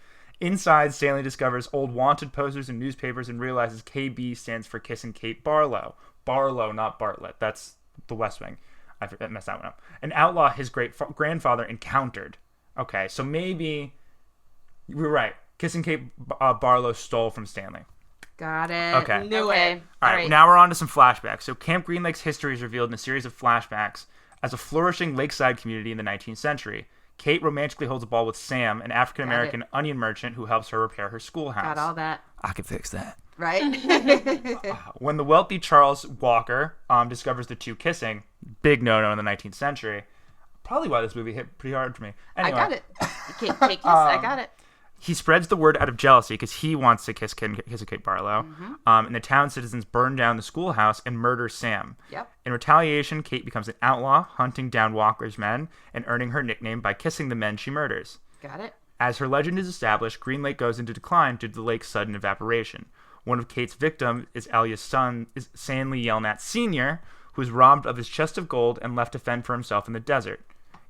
Inside, Stanley discovers old wanted posters and newspapers and realizes KB stands for Kissin' Kate Barlow. Barlow, not Bartlett. That's the West Wing. I messed that one up. An outlaw his great-grandfather encountered. Okay, so maybe... We're right. Kissin' Kate Barlow stole from Stanley. Got it. Okay. Knew it. All right, now we're on to some flashbacks. So Camp Green Lake's history is revealed in a series of flashbacks as a flourishing lakeside community in the 19th century. Kate romantically holds a ball with Sam, an African-American onion merchant who helps her repair her schoolhouse. Got all that. I can fix that. Right? When the wealthy Charles Walker discovers the two kissing, big no-no in the 19th century. Probably why this movie hit pretty hard for me. Anyway, I got it. Kate, I got it. he spreads the word out of jealousy because he wants to kiss Kate Barlow. And the town citizens burn down the schoolhouse and murder Sam. Yep. In retaliation, Kate becomes an outlaw, hunting down Walker's men and earning her nickname by kissing the men she murders. Got it. As her legend is established, Green Lake goes into decline due to the lake's sudden evaporation. One of Kate's victims is Elia's son, Stanley Yelnats Sr., who is robbed of his chest of gold and left to fend for himself in the desert.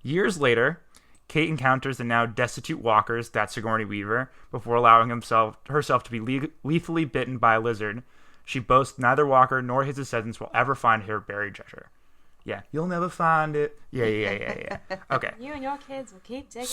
Years later, Kate encounters the now destitute Walkers, that's Sigourney Weaver, before allowing herself to be lethally bitten by a lizard. She boasts neither Walker nor his descendants will ever find her buried treasure. Yeah, you'll never find it. Yeah. Okay. You and your kids will keep digging.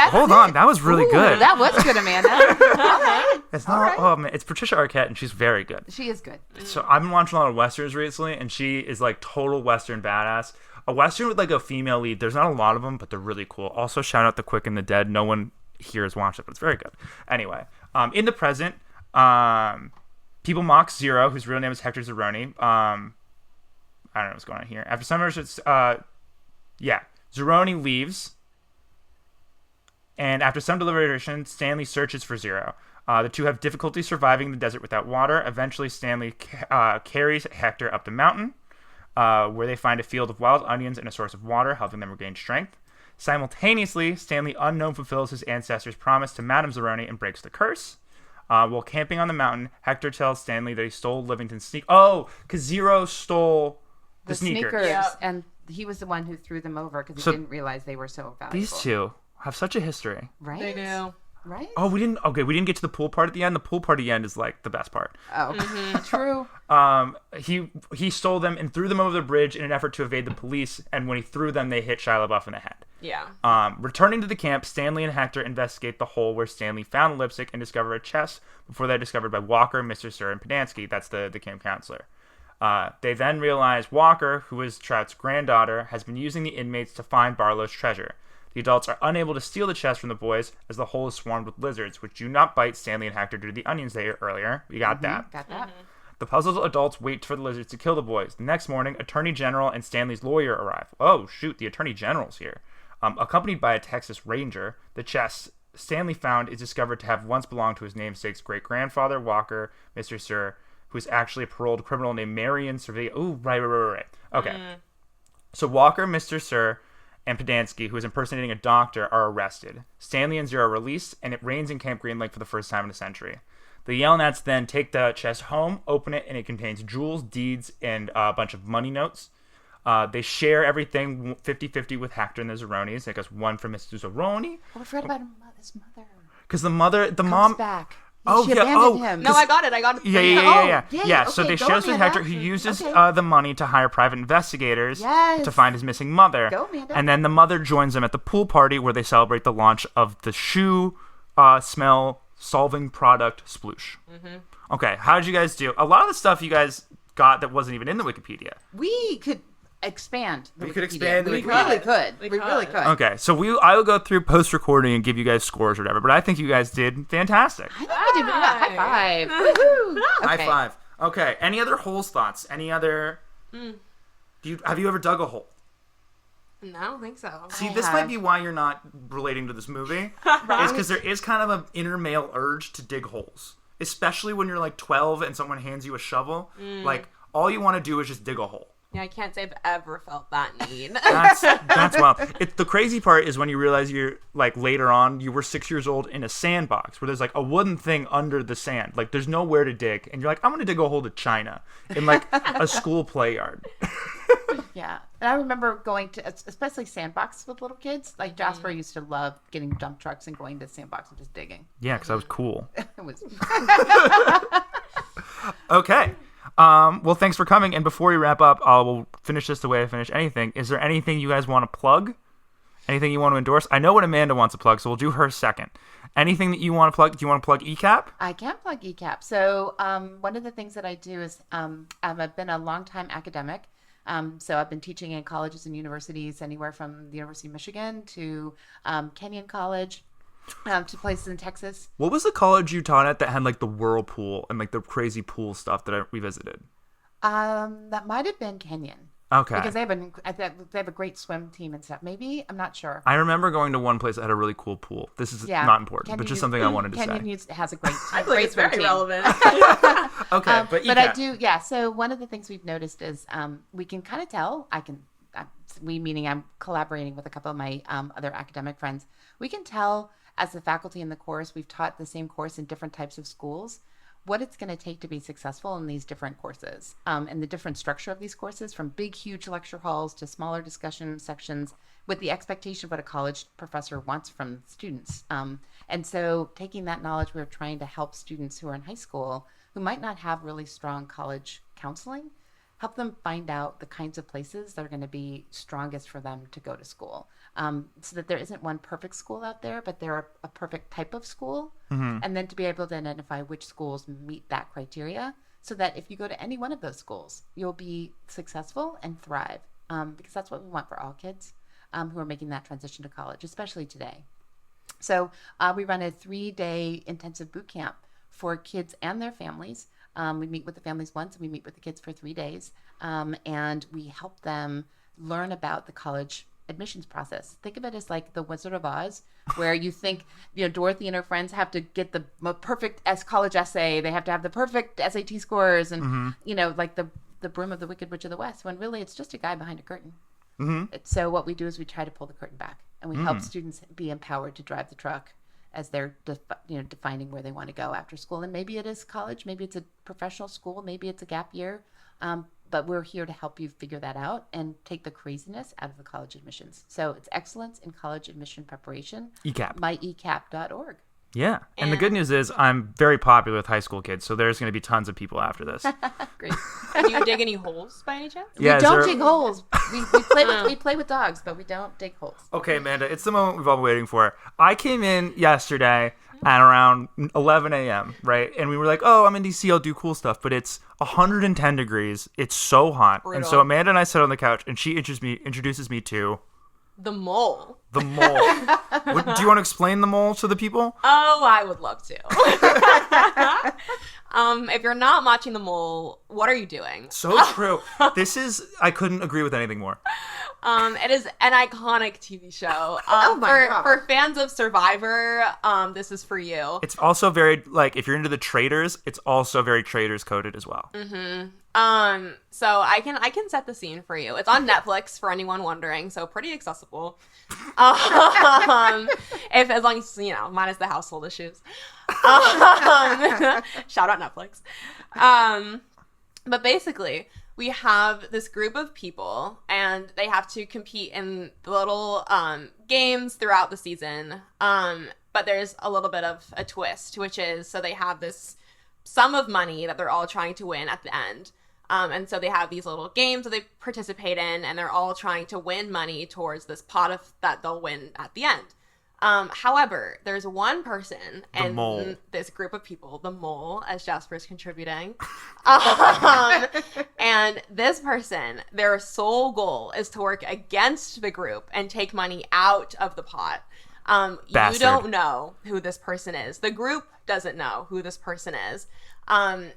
Hold on, that was really good. That was good, Amanda. Okay. It's not. Oh man, it's Patricia Arquette, and she's very good. She is good. So I've been watching a lot of westerns recently, and she is like total western badass. A western with like a female lead. There's not a lot of them, but they're really cool. Also, shout out The Quick and the Dead. No one here has watched it, but it's very good. Anyway, in the present, people mock Zero, whose real name is Hector Zeroni. I don't know what's going on here. After some years, Zeroni leaves, and after some deliberation, Stanley searches for Zero. The two have difficulty surviving the desert without water. Eventually, Stanley carries Hector up the mountain, where they find a field of wild onions and a source of water, helping them regain strength. Simultaneously, Stanley unknown fulfills his ancestors' promise to Madame Zeroni and breaks the curse. While camping on the mountain, Hector tells Stanley that he stole Livingston's sneak. Oh, because Zero stole the sneakers. Yep. And he was the one who threw them over because he didn't realize they were so valuable. These two have such a history. Right? They do. Right? Oh, we didn't get to the pool part at the end. The pool part at the end is like the best part. Oh, true. He stole them and threw them over the bridge in an effort to evade the police, and when he threw them, they hit Shia LaBeouf in the head. Yeah. Returning to the camp, Stanley and Hector investigate the hole where Stanley found the lipstick and discover a chest before they're discovered by Walker, Mr. Sir, and Podansky. That's the camp counselor. They then realize Walker, who is Trout's granddaughter, has been using the inmates to find Barlow's treasure. The adults are unable to steal the chest from the boys as the hole is swarmed with lizards, which do not bite Stanley and Hector due to the onions they ate earlier. We got that. Got that. The puzzled adults wait for the lizards to kill the boys. The next morning, Attorney General and Stanley's lawyer arrive. Oh, shoot, the Attorney General's here. Accompanied by a Texas Ranger, the chest Stanley found is discovered to have once belonged to his namesake's great-grandfather, Walker, Mr. Sir, who is actually a paroled criminal named Marion Servia. Ooh, right. Okay. So Walker, Mr. Sir, and Podansky, who is impersonating a doctor, are arrested. Stanley and Zero are released, and it rains in Camp Green Lake for the first time in a century. The Yell-Nats then take the chest home, open it, and it contains jewels, deeds, and a bunch of money notes. They share everything 50-50 with Hector and the Zeronis. It goes one for Mr. Zeroni. Oh, I forgot about his mother. Because the mother, the Comes mom... back. Oh, she yeah, abandoned him. No, I got it. Yeah. Yeah, So okay, they go, share this with Amanda. Hector, who uses Okay. the money to hire private investigators Yes. to find his missing mother. Go, Amanda. And then the mother joins them at the pool party where they celebrate the launch of the shoe smell solving product Sploosh. Okay, how did you guys do? A lot of the stuff you guys got that wasn't even in the Wikipedia. We could expand. We could expand the We Wikipedia. really could. We We really could. could. Okay, so I will go through post-recording and give you guys scores or whatever, but I think you guys did fantastic. I think we did really well. High five. Woohoo. High Okay. five. Okay, any other holes thoughts? Any other... Have you ever dug a hole? No, I don't think so. See, I this have. might be why you're not relating to this movie. Is because there is kind of an inner male urge to dig holes. Especially when you're like 12 and someone hands you a shovel. Like, all you want to do is just dig a hole. Yeah, I can't say I've ever felt that need. That's wild. The crazy part is when you realize you're, like, later on, you were 6 years old in a sandbox where there's, like, a wooden thing under the sand. Like, there's nowhere to dig. And you're like, I'm going to dig a hole to China in, like, a school play yard. Yeah. And I remember going to, especially sandbox with little kids. Like Jasper used to love getting dump trucks and going to sandbox and just digging. Yeah, because I was cool. It was. Okay. Well, thanks for coming. And before we wrap up, we'll finish this the way I finish anything. Is there anything you guys want to plug? Anything you want to endorse? I know what Amanda wants to plug, so we'll do her second. Anything that you want to plug? Do you want to plug ECAP? I can plug ECAP. So one of the things that I do is I've been a longtime academic. So I've been teaching in colleges and universities, anywhere from the University of Michigan to Kenyon College, to places in Texas. What was the college you taught at that had like the whirlpool and like the crazy pool stuff that we visited? That might have been Kenyon. Okay. Because they have a great swim team and stuff. Maybe, I'm not sure. I remember going to one place that had a really cool pool. This is Yeah. not important, Kenyon but just used- something I wanted to Kenyon say. has a great, I feel like great it's swim very team. relevant. Okay, but But I ECAP. do, yeah. So one of the things we've noticed is we can kind of tell. We meaning I'm collaborating with a couple of my other academic friends. We can tell as the faculty in the course, we've taught the same course in different types of schools, what it's going to take to be successful in these different courses, and the different structure of these courses, from big, huge lecture halls to smaller discussion sections, with the expectation of what a college professor wants from students. And so taking that knowledge, we're trying to help students who are in high school who might not have really strong college counseling, help them find out the kinds of places that are going to be strongest for them to go to school. So that there isn't one perfect school out there, but there are a perfect type of school. And then to be able to identify which schools meet that criteria, so that if you go to any one of those schools, you'll be successful and thrive. Because that's what we want for all kids who are making that transition to college, especially today. So we run a 3-day intensive boot camp for kids and their families. We meet with the families once, and we meet with the kids for 3 days. And we help them learn about the college admissions process. Think of it as like the Wizard of Oz, where you think, Dorothy and her friends have to get the perfect college essay. They have to have the perfect SAT scores and, like the Broom of the Wicked Witch of the West, when really it's just a guy behind a curtain. So what we do is we try to pull the curtain back, and we help students be empowered to drive the truck as they're defining where they want to go after school. And maybe it is college, maybe it's a professional school, maybe it's a gap year. But we're here to help you figure that out and take the craziness out of the college admissions. So it's Excellence in College Admission Preparation. ECAP. myecap.org. Yeah. And the good news is I'm very popular with high school kids, so there's going to be tons of people after this. Great. Do you dig any holes by any chance? Yeah, We don't dig holes. We play with dogs, but we don't dig holes. Okay, Amanda, it's the moment we've all been waiting for. I came in yesterday at around 11 a.m., right? And we were like, oh, I'm in DC, I'll do cool stuff. But it's 110 degrees. It's so hot. Brutal. And so Amanda and I sit on the couch, and she introduces me to The mole. the mole. Do you want to explain the mole to the people? Oh, I would love to. If you're not watching The Mole, what are you doing? So true. I couldn't agree with anything more. It is an iconic TV show. God. For fans of Survivor, this is for you. It's also very, if you're into the traders, it's also very traders coded as well. So I can set the scene for you. It's on Netflix for anyone wondering, so pretty accessible. As long as minus the household issues. Shout out Netflix. But basically, we have this group of people, and they have to compete in little games throughout the season. But there's a little bit of a twist, which is, so they have this sum of money that they're all trying to win at the end. And so they have these little games that they participate in, and they're all trying to win money towards this pot that they'll win at the end. However, there's one person in this group of people, the mole, as Jasper is contributing. And this person, their sole goal is to work against the group and take money out of the pot. You don't know who this person is. The group doesn't know who this person is.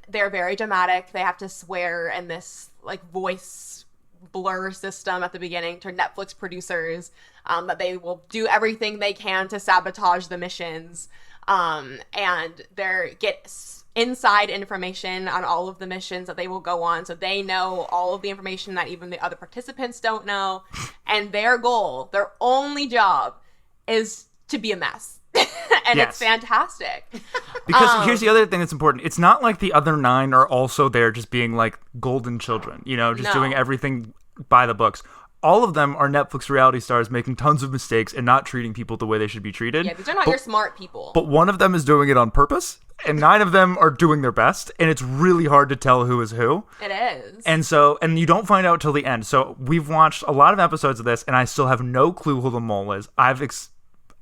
They're very dramatic. They have to swear in this voice blur system at the beginning to Netflix producers that they will do everything they can to sabotage the missions. And they get inside information on all of the missions that they will go on, so they know all of the information that even the other participants don't know. And their goal, their only job, is to be a mess. And Yes. It's fantastic. Because here's the other thing that's important. It's not like the other 9 are also there just being like golden children, just No. doing everything by the books. All of them are Netflix reality stars making tons of mistakes and not treating people the way they should be treated. Yeah, these are not your smart people. But one of them is doing it on purpose, and 9 of them are doing their best, and it's really hard to tell who is who. It is. And you don't find out till the end. So we've watched a lot of episodes of this, and I still have no clue who the mole is.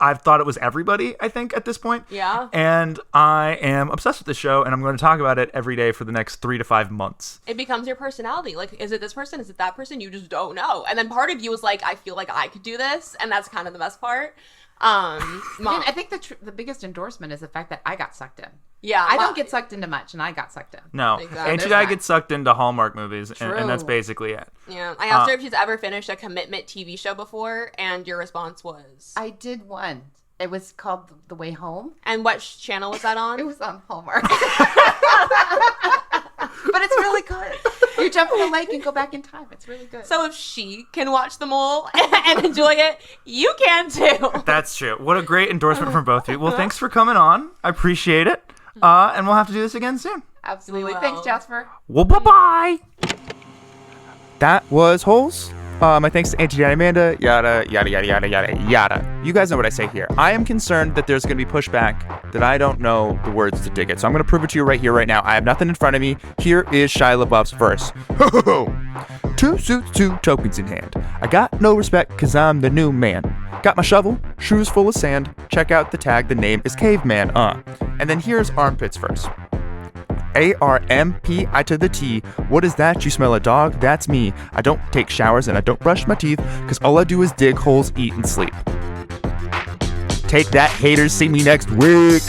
I've thought it was everybody, I think, at this point. Yeah. And I am obsessed with this show, and I'm going to talk about it every day for the next 3 to 5 months. It becomes your personality. Is it this person? Is it that person? You just don't know. And then part of you is like, I feel like I could do this. And that's kind of the best part. I think the biggest endorsement is the fact that I got sucked in. Yeah. I don't get sucked into much, and I got sucked in. No. Exactly. Auntie There's Di that. gets sucked into Hallmark movies, and that's True. basically it. Yeah. I asked her if she's ever finished a commitment TV show before, and your response was? I did one. It was called The Way Home. And what channel was that on? It was on Hallmark. But it's really good. You jump in the lake and go back in time. It's really good. So if she can watch The Mole and enjoy it, you can too. That's true. What a great endorsement from both of you. Well, thanks for coming on. I appreciate it. And we'll have to do this again soon. Absolutely. Well. Thanks, Jasper. Well, bye-bye. That was Holes. My thanks to Auntie Di Amanda, yada, yada, yada, yada, yada, yada. You guys know what I say here. I am concerned that there's going to be pushback, that I don't know the words to dig it. So I'm going to prove it to you right here, right now. I have nothing in front of me. Here is Shia LaBeouf's verse. Two suits, two tokens in hand. I got no respect because I'm the new man. Got my shovel, shoes full of sand. Check out the tag, the name is Caveman, And then here's Armpits verse. ARMPI to the T. What is that? You smell a dog? That's me. I don't take showers and I don't brush my teeth because all I do is dig holes, eat, and sleep. Take that, haters. See me next week.